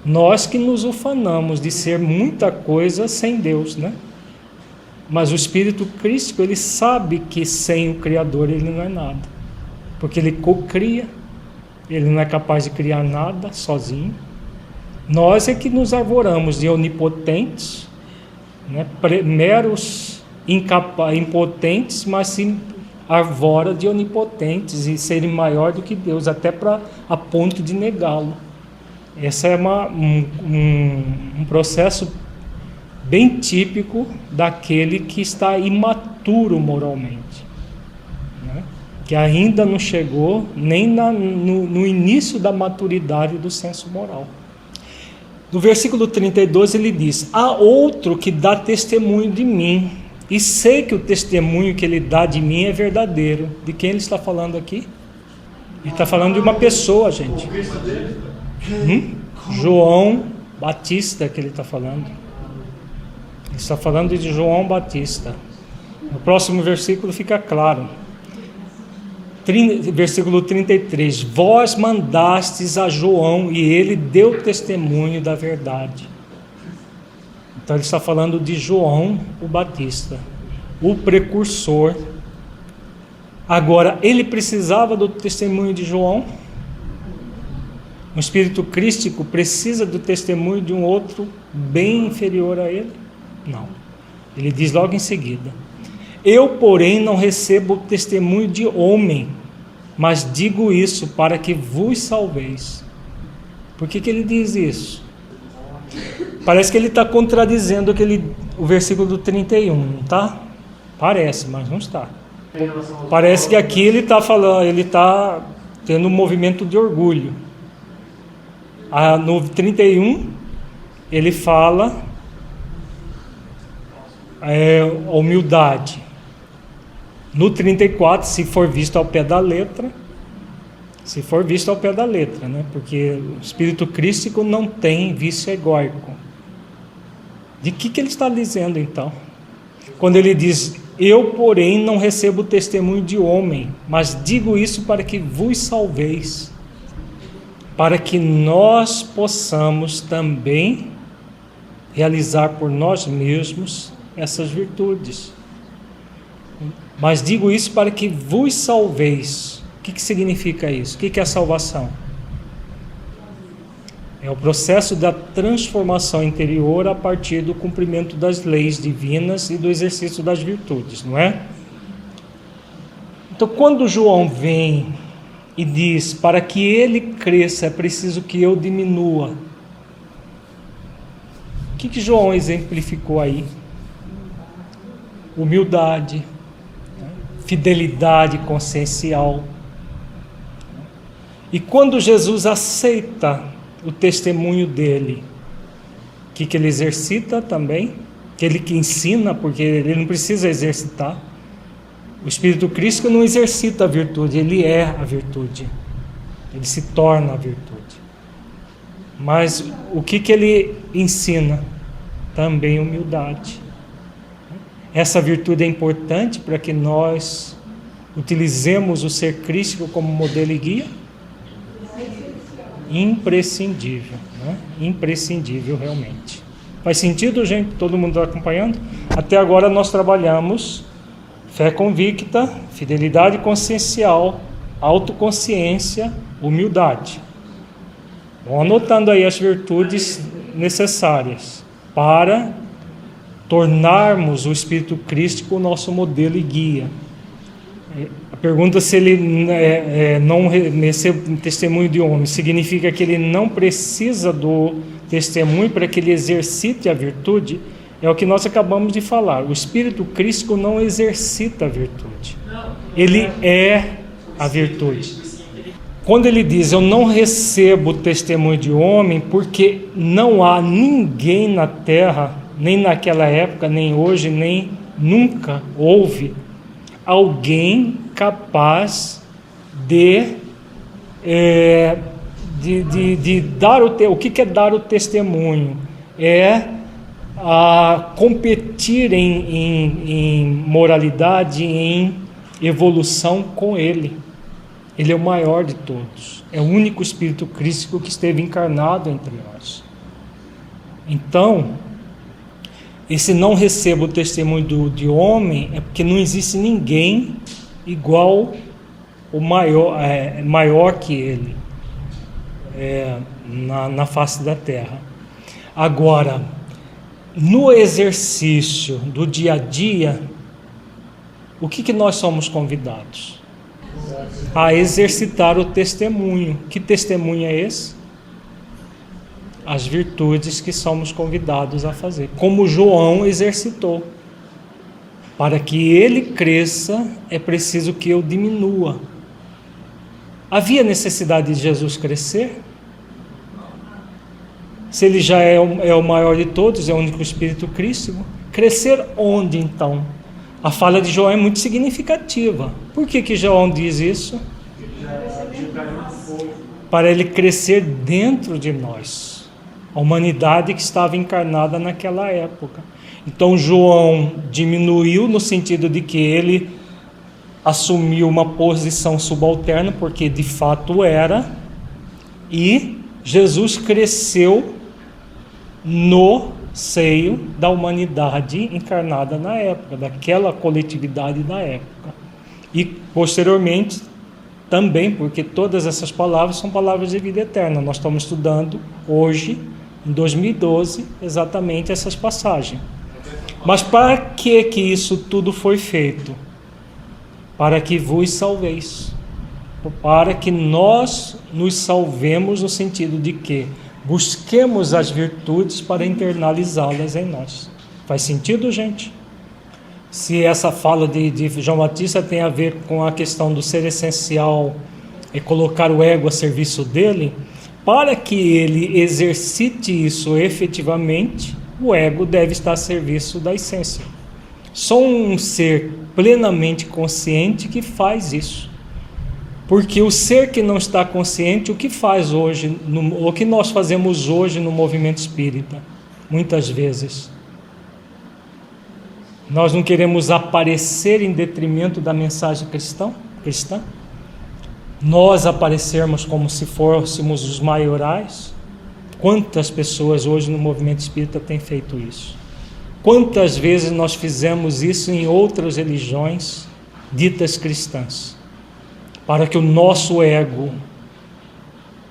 Nós que nos ufanamos de ser muita coisa sem Deus, né? Mas o Espírito Crístico, ele sabe que sem o Criador ele não é nada. Porque ele cocria, ele não é capaz de criar nada sozinho. Nós é que nos arvoramos de onipotentes, né? Meros impotentes, mas se arvora de onipotentes e serem maior do que Deus, até a ponto de negá-lo. Esse é um processo bem típico daquele que está imaturo moralmente, né? Que ainda não chegou nem no início da maturidade do senso moral. No versículo 32 ele diz, há outro que dá testemunho de mim, e sei que o testemunho que ele dá de mim é verdadeiro. De quem ele está falando aqui? Ele está falando de uma pessoa, gente. João Batista que ele está falando. Ele está falando de João Batista. No próximo versículo fica claro. Versículo 33. Vós mandastes a João e ele deu testemunho da verdade. Então ele está falando de João o Batista, o precursor. Agora, ele precisava do testemunho de João? O Espírito Crístico precisa do testemunho de um outro bem inferior a ele? Não. Ele diz logo em seguida, eu, porém, não recebo testemunho de homem, mas digo isso para que vos salveis. Por que ele diz isso? Parece que ele está contradizendo o versículo do 31, não está? Parece, mas não está. Parece que aqui ele está falando, ele está tendo um movimento de orgulho. No 31, ele fala humildade. No 34, se for visto ao pé da letra, né? Porque o Espírito Crístico não tem vício egóico. De que ele está dizendo então? Quando ele diz, eu, porém, não recebo testemunho de homem, mas digo isso para que vos salveis, para que nós possamos também realizar por nós mesmos essas virtudes. Mas digo isso para que vos salveis. O que significa isso? O que é a salvação? É o processo da transformação interior a partir do cumprimento das leis divinas e do exercício das virtudes, não é? Então, quando João vem e diz, para que ele cresça é preciso que eu diminua, O que João exemplificou aí? Humildade, fidelidade consciencial. E quando Jesus aceita o testemunho dele, o que ele exercita também? Aquele que ensina, porque ele não precisa exercitar. O Espírito Cristo não exercita a virtude, ele é a virtude. Ele se torna a virtude. Mas o que ele ensina? Também humildade. Essa virtude é importante para que nós utilizemos o ser crístico como modelo e guia? Imprescindível, né? Imprescindível realmente. Faz sentido, gente? Todo mundo está acompanhando? Até agora nós trabalhamos fé convicta, fidelidade consciencial, autoconsciência, humildade. Vão anotando aí as virtudes necessárias para tornarmos o Espírito Crístico o nosso modelo e guia. A pergunta se ele não recebe testemunho de homem, significa que ele não precisa do testemunho para que ele exercite a virtude? É o que nós acabamos de falar. O Espírito Crístico não exercita a virtude. Ele é a virtude. Quando ele diz, eu não recebo testemunho de homem, porque não há ninguém na terra, nem naquela época, nem hoje, nem nunca houve alguém capaz de dar o que é dar o testemunho? É competir em moralidade, em evolução com ele. Ele é o maior de todos. É o único Espírito Crístico que esteve encarnado entre nós. Então, esse não recebo o testemunho de homem é porque não existe ninguém igual o maior que ele na face da terra. Agora, no exercício do dia a dia, o que nós somos convidados? A exercitar o testemunho. Que testemunho é esse? As virtudes que somos convidados a fazer. Como João exercitou. Para que ele cresça, é preciso que eu diminua. Havia necessidade de Jesus crescer? Se ele já é o maior de todos, é o único Espírito Crístico, crescer onde então? A fala de João é muito significativa. Por que João diz isso? Para ele crescer dentro de nós, a humanidade que estava encarnada naquela época. Então João diminuiu no sentido de que ele assumiu uma posição subalterna, porque de fato era, e Jesus cresceu no seio da humanidade encarnada na época, daquela coletividade da época. E posteriormente também, porque todas essas palavras são palavras de vida eterna. Nós estamos estudando hoje, em 2012, exatamente essas passagens. Mas para que isso tudo foi feito? Para que vos salveis. Para que nós nos salvemos no sentido de que busquemos as virtudes para internalizá-las em nós. Faz sentido, gente? Se essa fala de João Batista tem a ver com a questão do ser essencial e colocar o ego a serviço dele, para que ele exercite isso efetivamente, o ego deve estar a serviço da essência. Só um ser plenamente consciente que faz isso. Porque o ser que não está consciente, o que faz hoje, o que nós fazemos hoje no movimento espírita, muitas vezes, nós não queremos aparecer em detrimento da mensagem cristã? Nós aparecermos como se fôssemos os maiorais? Quantas pessoas hoje no movimento espírita têm feito isso? Quantas vezes nós fizemos isso em outras religiões ditas cristãs? Para que o nosso ego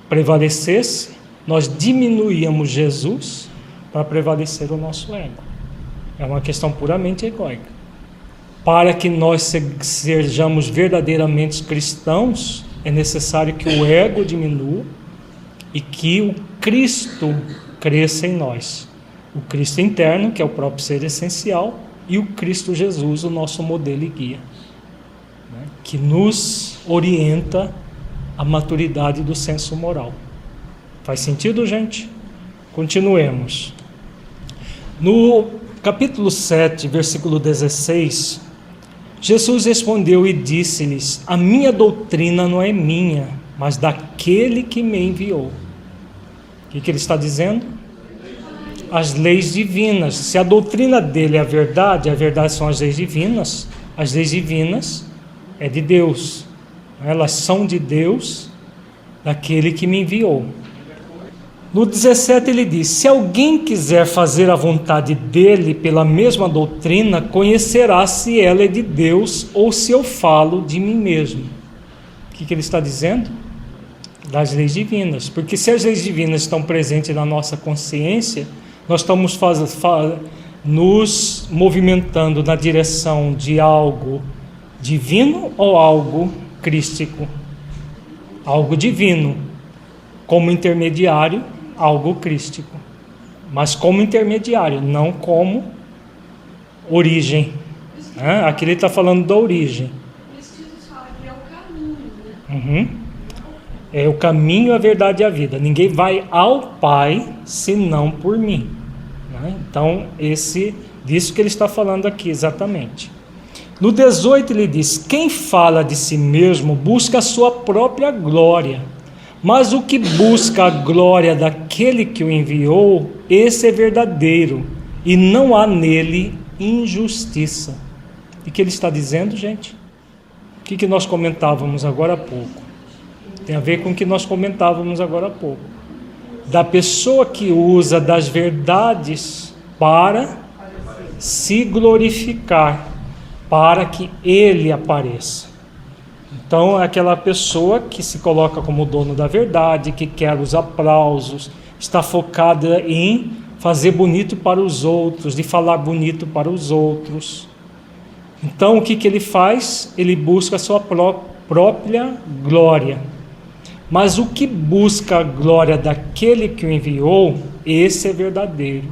prevalecesse, nós diminuíamos Jesus para prevalecer o nosso ego. É uma questão puramente egóica. Para que nós sejamos verdadeiramente cristãos, é necessário que o ego diminua e que o Cristo cresça em nós. O Cristo interno, que é o próprio ser essencial, e o Cristo Jesus, o nosso modelo e guia, né, que nos orienta à maturidade do senso moral. Faz sentido, gente? Continuemos. No capítulo 7, versículo 16, Jesus respondeu e disse-lhes: a minha doutrina não é minha, mas daquele que me enviou. O que ele está dizendo? As leis divinas. Se a doutrina dele é a verdade são as leis divinas é de Deus. Elas são de Deus, daquele que me enviou. No 17 ele diz: se alguém quiser fazer a vontade dele pela mesma doutrina, conhecerá se ela é de Deus ou se eu falo de mim mesmo. O que ele está dizendo? Das leis divinas. Porque se as leis divinas estão presentes na nossa consciência, nós estamos nos movimentando na direção de algo divino ou algo crístico? Algo divino. Como intermediário, algo crístico. Mas como intermediário, não como origem. Aqui ele está falando da origem. É o caminho, né? É o caminho, a verdade e a vida. Ninguém vai ao Pai senão por mim. Então, disso que ele está falando aqui exatamente. No 18 ele diz: quem fala de si mesmo busca a sua própria glória, mas o que busca a glória daquele que o enviou, esse é verdadeiro, e não há nele injustiça. E o que ele está dizendo, gente? O que nós comentávamos agora há pouco? Tem a ver com o que nós comentávamos agora há pouco. Da pessoa que usa das verdades para se glorificar, para que ele apareça. Então, é aquela pessoa que se coloca como dono da verdade, que quer os aplausos, está focada em fazer bonito para os outros, de falar bonito para os outros. Então, o que ele faz? Ele busca a sua própria glória. Mas o que busca a glória daquele que o enviou, esse é verdadeiro.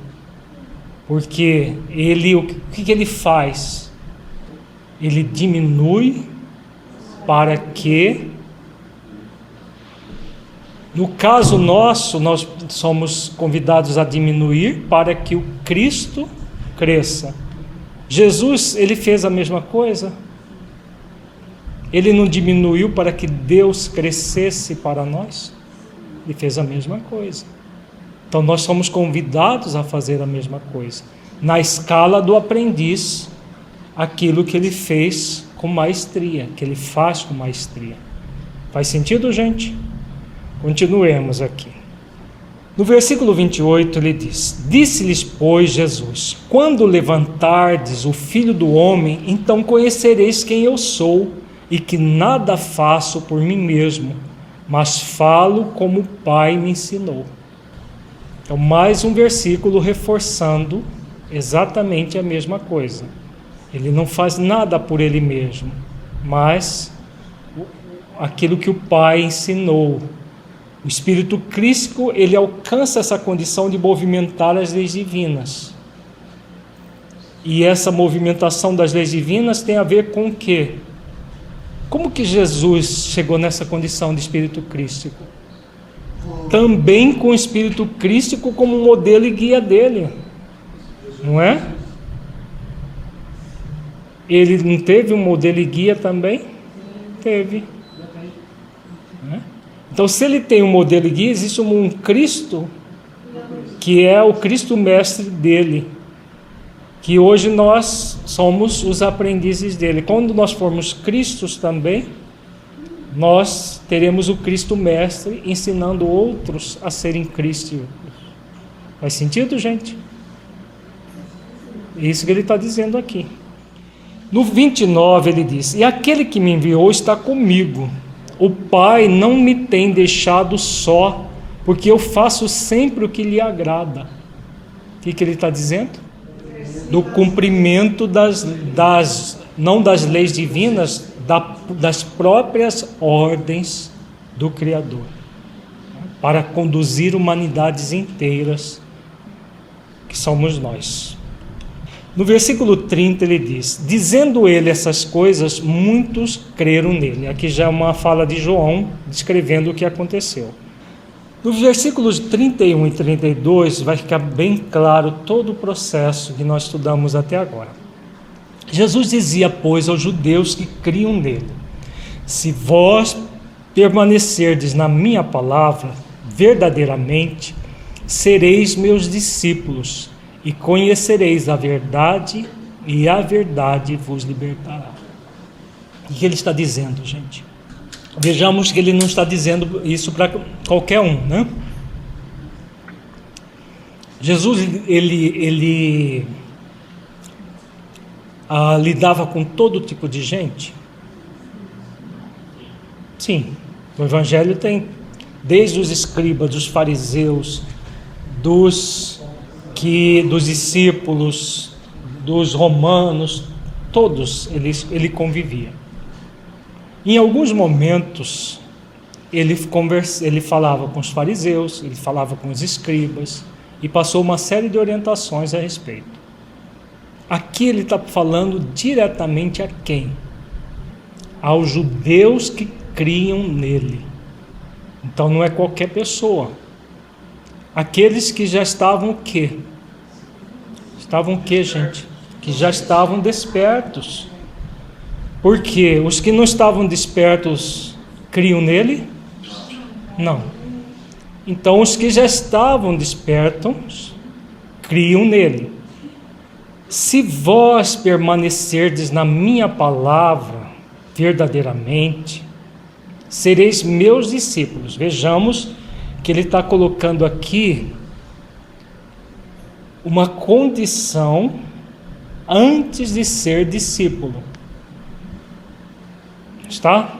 Porque o que ele faz? Ele diminui para que, no caso nosso, nós somos convidados a diminuir para que o Cristo cresça. Jesus, ele fez a mesma coisa. Ele não diminuiu para que Deus crescesse para nós? Ele fez a mesma coisa. Então nós somos convidados a fazer a mesma coisa. Na escala do aprendiz, aquilo que ele fez com maestria, que ele faz com maestria. Faz sentido, gente? Continuemos aqui. No versículo 28 ele diz: disse-lhes, pois, Jesus: quando levantardes o Filho do Homem, então conhecereis quem eu sou, e que nada faço por mim mesmo, mas falo como o Pai me ensinou. Então, mais um versículo reforçando exatamente a mesma coisa. Ele não faz nada por ele mesmo, mas aquilo que o Pai ensinou. O Espírito Crístico, ele alcança essa condição de movimentar as leis divinas. E essa movimentação das leis divinas tem a ver com o quê? Como que Jesus chegou nessa condição de Espírito Crístico? Também com o Espírito Crístico como modelo e guia dele, não é? Ele não teve um modelo e guia também? Teve. Então, se ele tem um modelo e guia, existe um Cristo, que é o Cristo mestre dele, que hoje nós somos os aprendizes dele. Quando nós formos Cristos também, nós teremos o Cristo mestre ensinando outros a serem Cristo. Faz sentido, gente? É isso que ele está dizendo aqui. No 29 ele diz: e aquele que me enviou está comigo. O Pai não me tem deixado só, porque eu faço sempre o que lhe agrada. O que ele está dizendo? Do cumprimento não das leis divinas, das próprias ordens do Criador, para conduzir humanidades inteiras, que somos nós. No versículo 30 ele diz: dizendo ele essas coisas, muitos creram nele. Aqui já é uma fala de João, descrevendo o que aconteceu. Nos versículos 31 e 32 vai ficar bem claro todo o processo que nós estudamos até agora. Jesus dizia, pois, aos judeus que criam nele: se vós permanecerdes na minha palavra, verdadeiramente sereis meus discípulos, e conhecereis a verdade, e a verdade vos libertará. O que ele está dizendo, gente? Vejamos que ele não está dizendo isso para qualquer um, né? Jesus, ele lidava com todo tipo de gente? Sim, o Evangelho tem desde os escribas, dos fariseus, dos discípulos, dos romanos, todos ele convivia. Em alguns momentos, ele falava com os fariseus, ele falava com os escribas, e passou uma série de orientações a respeito. Aqui ele está falando diretamente a quem? Aos judeus que criam nele. Então não é qualquer pessoa. Aqueles que já estavam o quê? Estavam o quê, gente? Que já estavam despertos. Porque os que não estavam despertos criam nele? Não. Então os que já estavam despertos criam nele. Se vós permanecerdes na minha palavra verdadeiramente, sereis meus discípulos. Vejamos que ele está colocando aqui uma condição antes de ser discípulo. Está?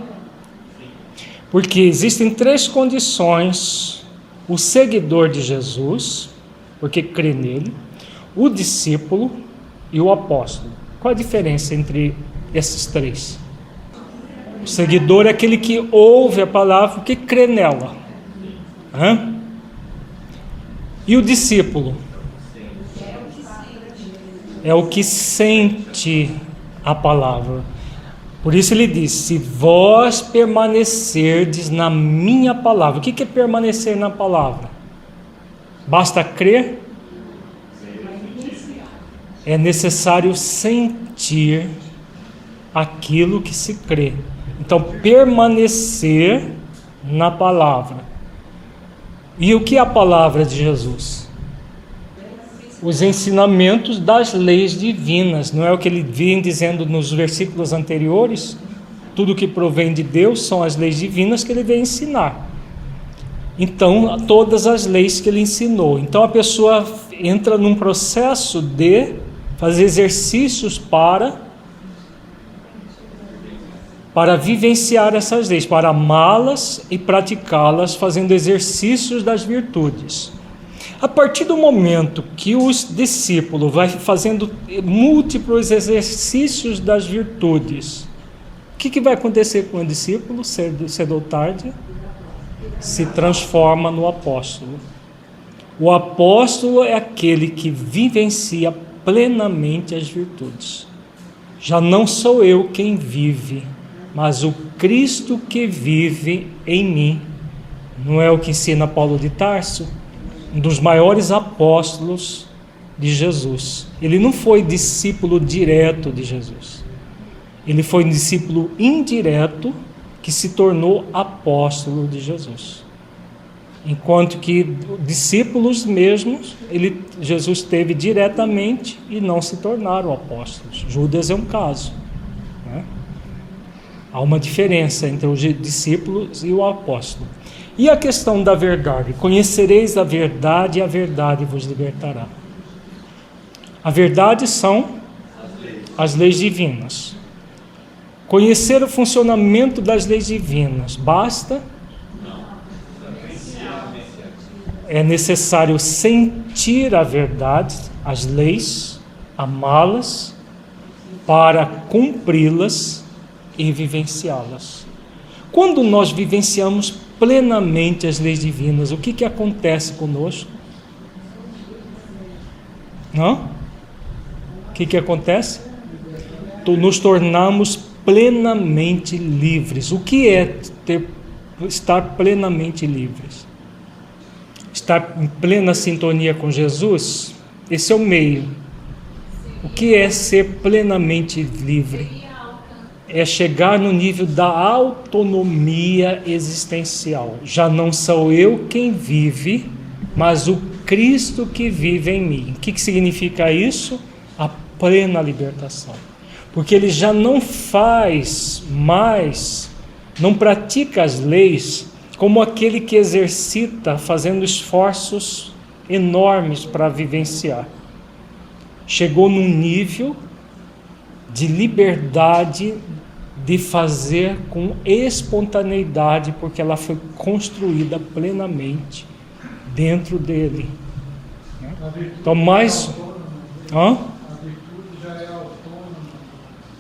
Porque existem 3 condições: o seguidor de Jesus, porque crê nele, o discípulo e o apóstolo. Qual a diferença entre esses 3? O seguidor é aquele que ouve a palavra, que crê nela. E o discípulo? É o que sente a palavra. Por isso ele diz: se vós permanecerdes na minha palavra. O que é permanecer na palavra? Basta crer? É necessário sentir aquilo que se crê. Então, permanecer na palavra. E o que é a palavra de Jesus? Os ensinamentos das leis divinas. Não é o que ele vem dizendo nos versículos anteriores? Tudo que provém de Deus são as leis divinas que ele veio ensinar. Então, todas as leis que ele ensinou. Então, a pessoa entra num processo de fazer exercícios para vivenciar essas leis, para amá-las e praticá-las, fazendo exercícios das virtudes. A partir do momento que o discípulo vai fazendo múltiplos exercícios das virtudes, o que vai acontecer com o discípulo, cedo ou tarde? Se transforma no apóstolo. O apóstolo é aquele que vivencia plenamente as virtudes. Já não sou eu quem vive, mas o Cristo que vive em mim. Não é o que ensina Paulo de Tarso? Um dos maiores apóstolos de Jesus. Ele não foi discípulo direto de Jesus. Ele foi um discípulo indireto que se tornou apóstolo de Jesus. Enquanto que discípulos mesmos, Jesus teve diretamente e não se tornaram apóstolos. Judas é um caso, né? Há uma diferença entre os discípulos e o apóstolo. E a questão da verdade? Conhecereis a verdade e a verdade vos libertará. A verdade são as leis divinas. Conhecer o funcionamento das leis divinas basta? É necessário sentir a verdade, as leis, amá-las, para cumpri-las e vivenciá-las. Quando nós vivenciamos plenamente as leis divinas, o que acontece conosco? Não? O que acontece? Nos tornamos plenamente livres. O que é estar plenamente livres? Estar em plena sintonia com Jesus? Esse é o meio. O que é ser plenamente livre? É chegar no nível da autonomia existencial. Já não sou eu quem vive, mas o Cristo que vive em mim. O que significa isso? A plena libertação. Porque ele já não faz mais, não pratica as leis como aquele que exercita fazendo esforços enormes para vivenciar. Chegou num nível de liberdade de fazer com espontaneidade, porque ela foi construída plenamente dentro dele. Então, mais...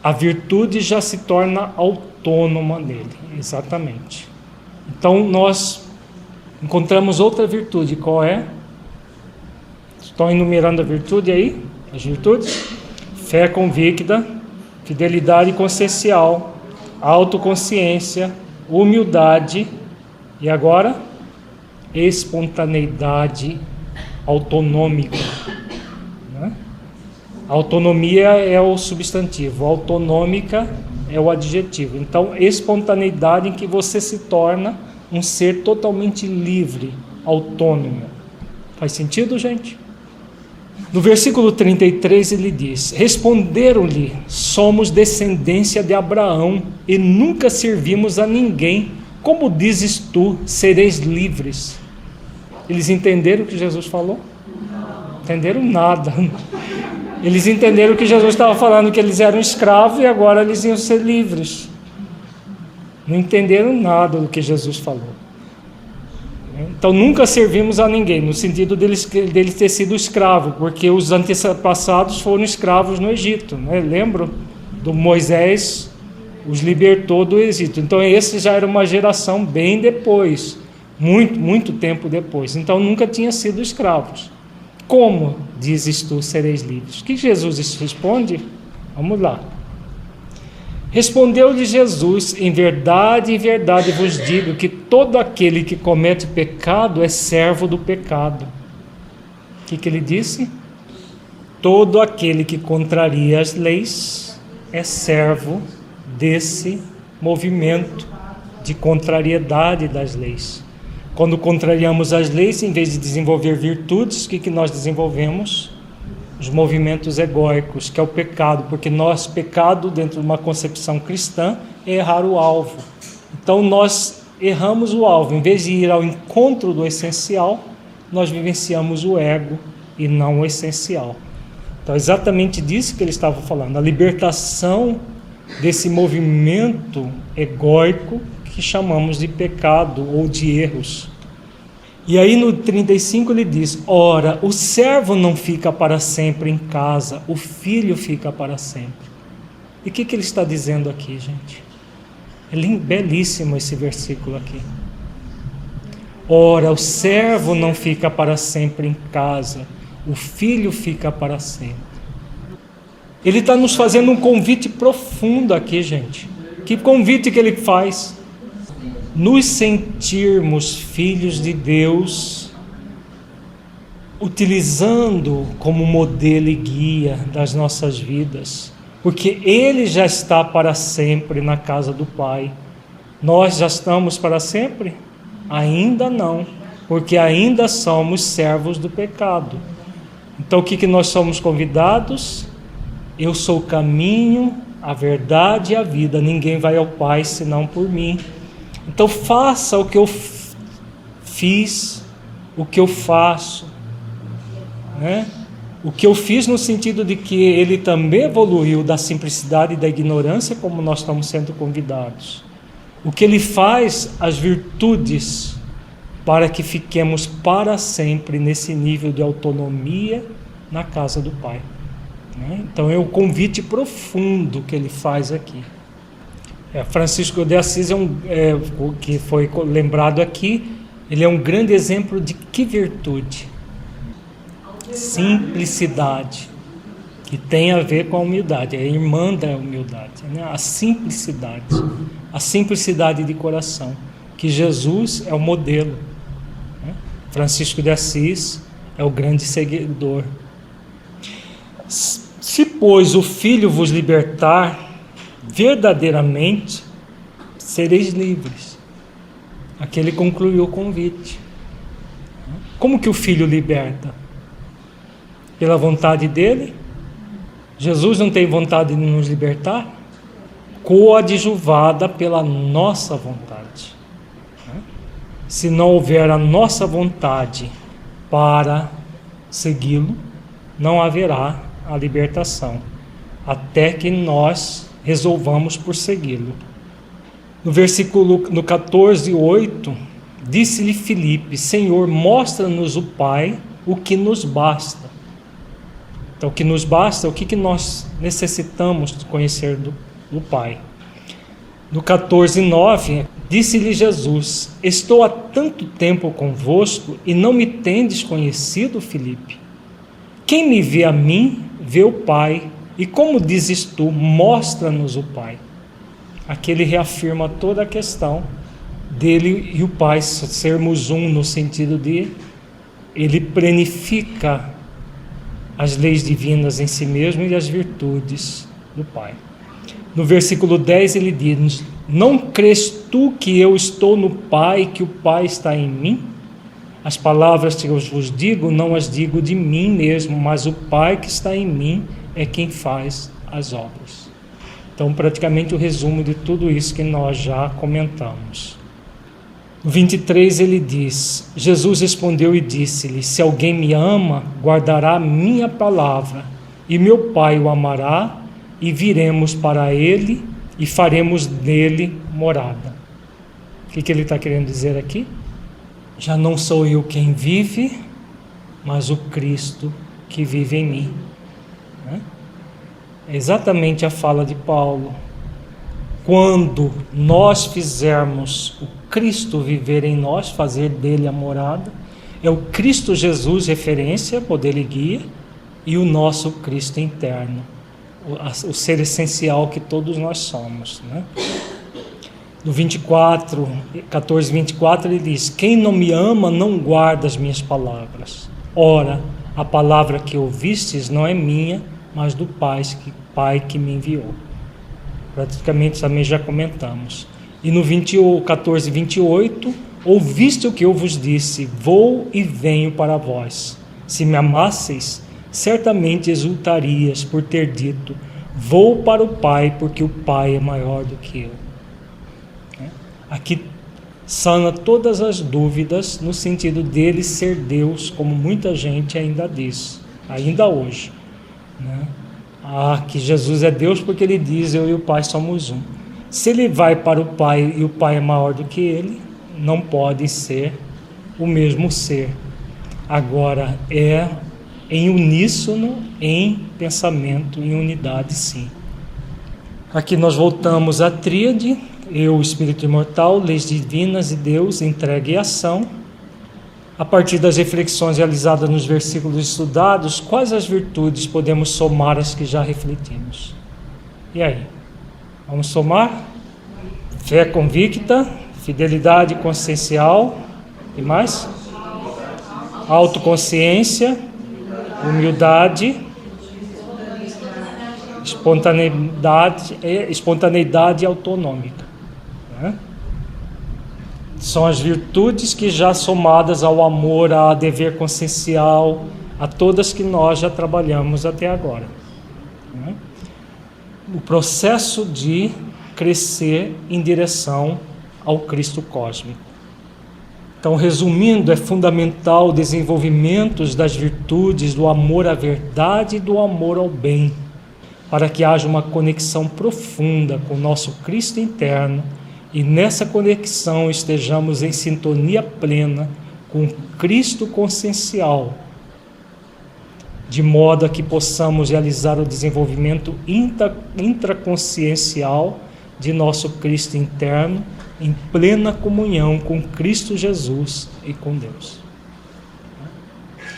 A virtude já se torna autônoma nele, exatamente. Então, nós encontramos outra virtude, qual é? Estão enumerando a virtude aí? As virtudes? Fé convicta, fidelidade consciencial, autoconsciência, humildade e agora espontaneidade autonômica. Né? Autonomia é o substantivo, autonômica é o adjetivo. Então, espontaneidade em que você se torna um ser totalmente livre, autônomo. Faz sentido, gente? No versículo 33 ele diz: responderam-lhe, somos descendência de Abraão e nunca servimos a ninguém. Como dizes tu, sereis livres? Eles entenderam o que Jesus falou? Entenderam nada. Eles entenderam que Jesus estava falando que eles eram escravos e agora eles iam ser livres. Não entenderam nada do que Jesus falou. Então nunca servimos a ninguém, no sentido deles ter sido escravo, porque os antepassados foram escravos no Egito, né? Lembram do Moisés, os libertou do Egito. Então esse já era uma geração bem depois, muito tempo depois. Então nunca tinha sido escravos. Como dizes tu, sereis livres? O que Jesus responde? Vamos lá. Respondeu-lhe Jesus: em verdade vos digo que todo aquele que comete pecado é servo do pecado. O que ele disse? Todo aquele que contraria as leis é servo desse movimento de contrariedade das leis. Quando contrariamos as leis, em vez de desenvolver virtudes, o que nós desenvolvemos? Os movimentos egóicos, que é o pecado, porque pecado, dentro de uma concepção cristã, é errar o alvo. Então nós erramos o alvo, em vez de ir ao encontro do essencial, nós vivenciamos o ego e não o essencial. Então é exatamente disso que ele estava falando, a libertação desse movimento egóico que chamamos de pecado ou de erros. E aí no 35 ele diz: ora, o servo não fica para sempre em casa, o filho fica para sempre. E o que ele está dizendo aqui, gente? É belíssimo esse versículo aqui. Ora, o servo não fica para sempre em casa, o filho fica para sempre. Ele está nos fazendo um convite profundo aqui, gente. Que convite que ele faz? Nos sentirmos filhos de Deus, utilizando como modelo e guia das nossas vidas, porque Ele já está para sempre na casa do Pai. Nós já estamos para sempre? Ainda não, porque ainda somos servos do pecado. Então o que nós somos convidados? Eu sou o caminho, a verdade e a vida. Ninguém vai ao Pai senão por mim. Então faça o que eu fiz, o que eu faço, né? O que eu fiz no sentido de que ele também evoluiu da simplicidade e da ignorância, como nós estamos sendo convidados. O que ele faz, as virtudes, para que fiquemos para sempre nesse nível de autonomia na casa do Pai, né? Então é o convite profundo que ele faz aqui. Francisco de Assis que foi lembrado aqui, ele é um grande exemplo de que virtude? Simplicidade, que tem a ver com a humildade, é a irmã da humildade, né? A simplicidade de coração, que Jesus é o modelo, né? Francisco de Assis é o grande seguidor. Se, pois, o Filho vos libertar, verdadeiramente sereis livres. Aqui ele concluiu o convite. Como que o Filho liberta? Pela vontade dele? Jesus não tem vontade de nos libertar? Coadjuvada pela nossa vontade. Se não houver a nossa vontade para segui-lo, não haverá a libertação, até que nós resolvamos por segui-lo. No versículo 14:8, disse-lhe Filipe: Senhor, mostra-nos o Pai, o que nos basta. Então, o que nos basta, o que nós necessitamos conhecer do Pai. No 14:9, disse-lhe Jesus: Estou há tanto tempo convosco e não me tendes conhecido, Filipe? Quem me vê a mim, vê o Pai. E como dizes tu, mostra-nos o Pai. Aqui ele reafirma toda a questão dele e o Pai sermos um, no sentido de ele planifica as leis divinas em si mesmo e as virtudes do Pai. No versículo 10 ele diz: Não crês tu que eu estou no Pai e que o Pai está em mim? As palavras que eu vos digo, não as digo de mim mesmo, mas o Pai que está em mim é quem faz as obras. Então, praticamente o resumo de tudo isso que nós já comentamos. No 23 ele diz: Jesus respondeu e disse-lhe: Se alguém me ama, guardará a minha palavra, e meu Pai o amará, e viremos para ele e faremos nele morada. O que ele está querendo dizer aqui? Já não sou eu quem vive, mas o Cristo que vive em mim. É exatamente a fala de Paulo. Quando nós fizermos o Cristo viver em nós, fazer dele a morada, é o Cristo Jesus referência, modelo e guia, e o nosso Cristo interno, o ser essencial que todos nós somos, né? No 14:24 ele diz: Quem não me ama não guarda as minhas palavras. Ora, a palavra que ouvistes não é minha, mas do Pai que me enviou. Praticamente também já comentamos. E no 14:28, ouviste o que eu vos disse: vou e venho para vós. Se me amasseis, certamente exultarias por ter dito: vou para o Pai, porque o Pai é maior do que eu. Aqui sana todas as dúvidas no sentido dele ser Deus, como muita gente ainda diz, ainda hoje, né? Que Jesus é Deus porque ele diz: eu e o Pai somos um. Se ele vai para o Pai e o Pai é maior do que ele, não pode ser o mesmo ser. Agora é em uníssono, em pensamento, em unidade, sim. Aqui nós voltamos à tríade: eu, Espírito imortal, leis divinas e Deus, entrega e ação. A partir das reflexões realizadas nos versículos estudados, quais as virtudes podemos somar às que já refletimos? E aí? Vamos somar? Fé convicta, fidelidade consciencial, e mais? Autoconsciência, humildade, espontaneidade autonômica. São as virtudes que já somadas ao amor, a dever consciencial, a todas que nós já trabalhamos até agora. O processo de crescer em direção ao Cristo cósmico. Então, resumindo, é fundamental o desenvolvimento das virtudes do amor à verdade e do amor ao bem, para que haja uma conexão profunda com o nosso Cristo interno, e nessa conexão estejamos em sintonia plena com Cristo consciencial, de modo a que possamos realizar o desenvolvimento intraconsciencial de nosso Cristo interno, em plena comunhão com Cristo Jesus e com Deus.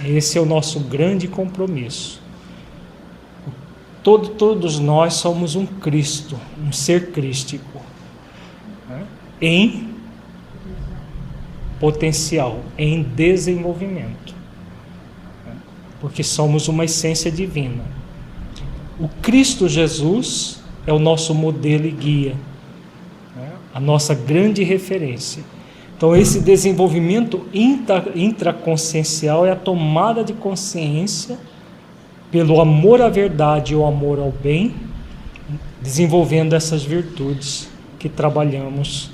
Esse é o nosso grande compromisso. Todos nós somos um Cristo, um ser crístico, né? Em potencial, em desenvolvimento, né? Porque somos uma essência divina. O Cristo Jesus é o nosso modelo e guia, né? A nossa grande referência. Então, esse desenvolvimento intraconsciencial é a tomada de consciência pelo amor à verdade e o amor ao bem, desenvolvendo essas virtudes que trabalhamos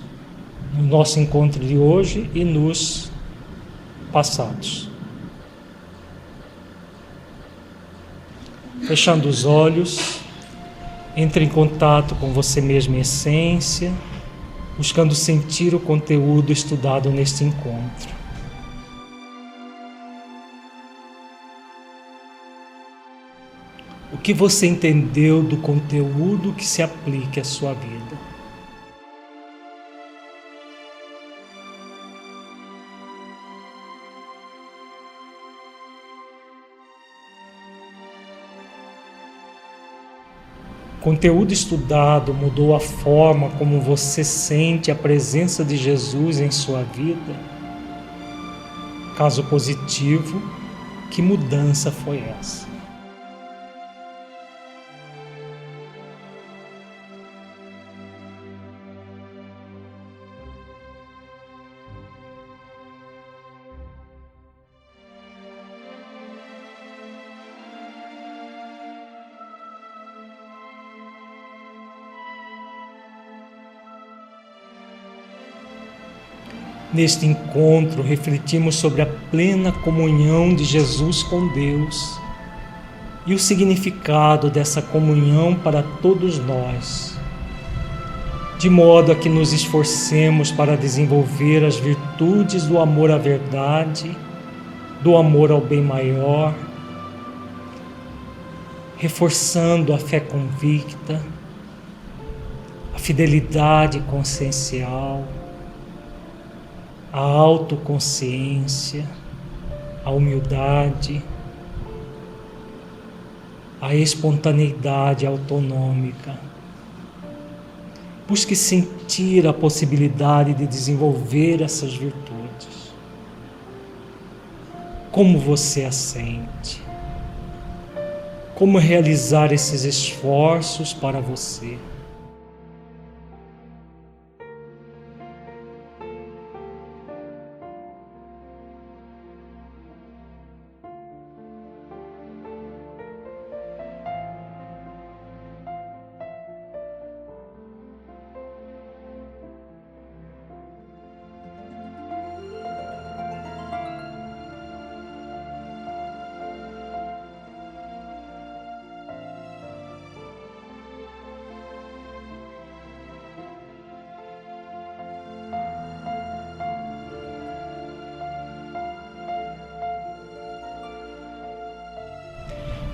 no nosso encontro de hoje e nos passados. Fechando os olhos, entre em contato com você mesmo em essência, buscando sentir o conteúdo estudado neste encontro. O que você entendeu do conteúdo que se aplique à sua vida? O conteúdo estudado mudou a forma como você sente a presença de Jesus em sua vida? Caso positivo, que mudança foi essa? Neste encontro, refletimos sobre a plena comunhão de Jesus com Deus e o significado dessa comunhão para todos nós, de modo a que nos esforcemos para desenvolver as virtudes do amor à verdade, do amor ao bem maior, reforçando a fé convicta, a fidelidade consciencial, a autoconsciência, a humildade, a espontaneidade autonômica. Busque sentir a possibilidade de desenvolver essas virtudes. Como você a sente? Como realizar esses esforços para você?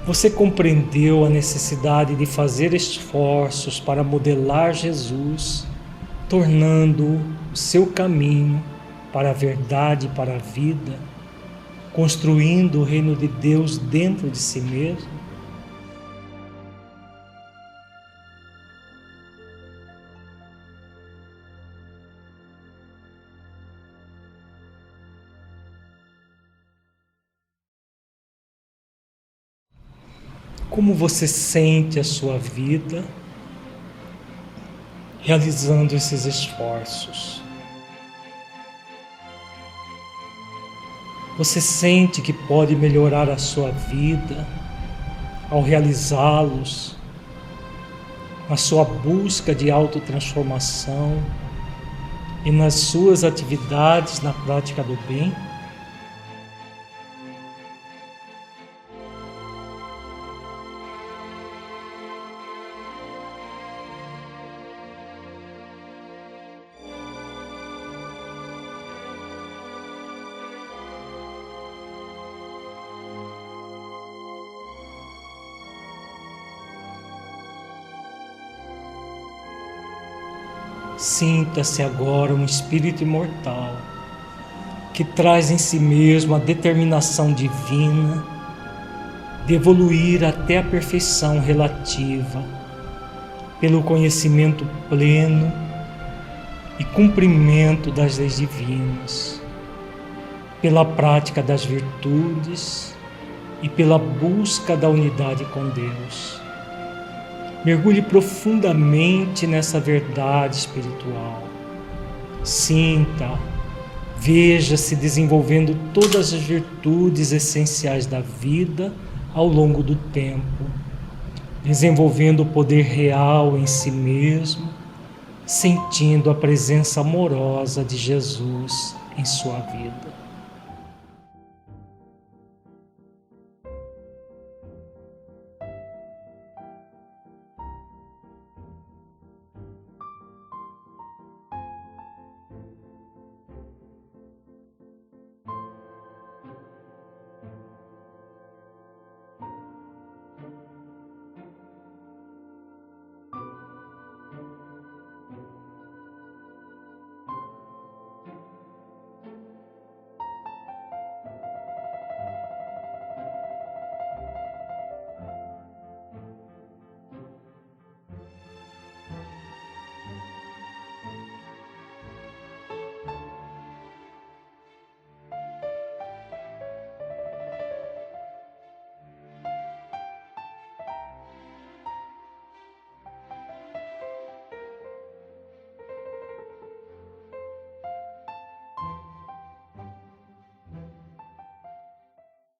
Você compreendeu a necessidade de fazer esforços para modelar Jesus, tornando o seu caminho para a verdade e para a vida, construindo o reino de Deus dentro de si mesmo? Como você sente a sua vida realizando esses esforços? Você sente que pode melhorar a sua vida ao realizá-los, na sua busca de autotransformação e nas suas atividades na prática do bem? Sinta-se agora um espírito imortal que traz em si mesmo a determinação divina de evoluir até a perfeição relativa, pelo conhecimento pleno e cumprimento das leis divinas, pela prática das virtudes e pela busca da unidade com Deus. Mergulhe profundamente nessa verdade espiritual. Sinta, veja-se desenvolvendo todas as virtudes essenciais da vida ao longo do tempo, desenvolvendo o poder real em si mesmo, sentindo a presença amorosa de Jesus em sua vida.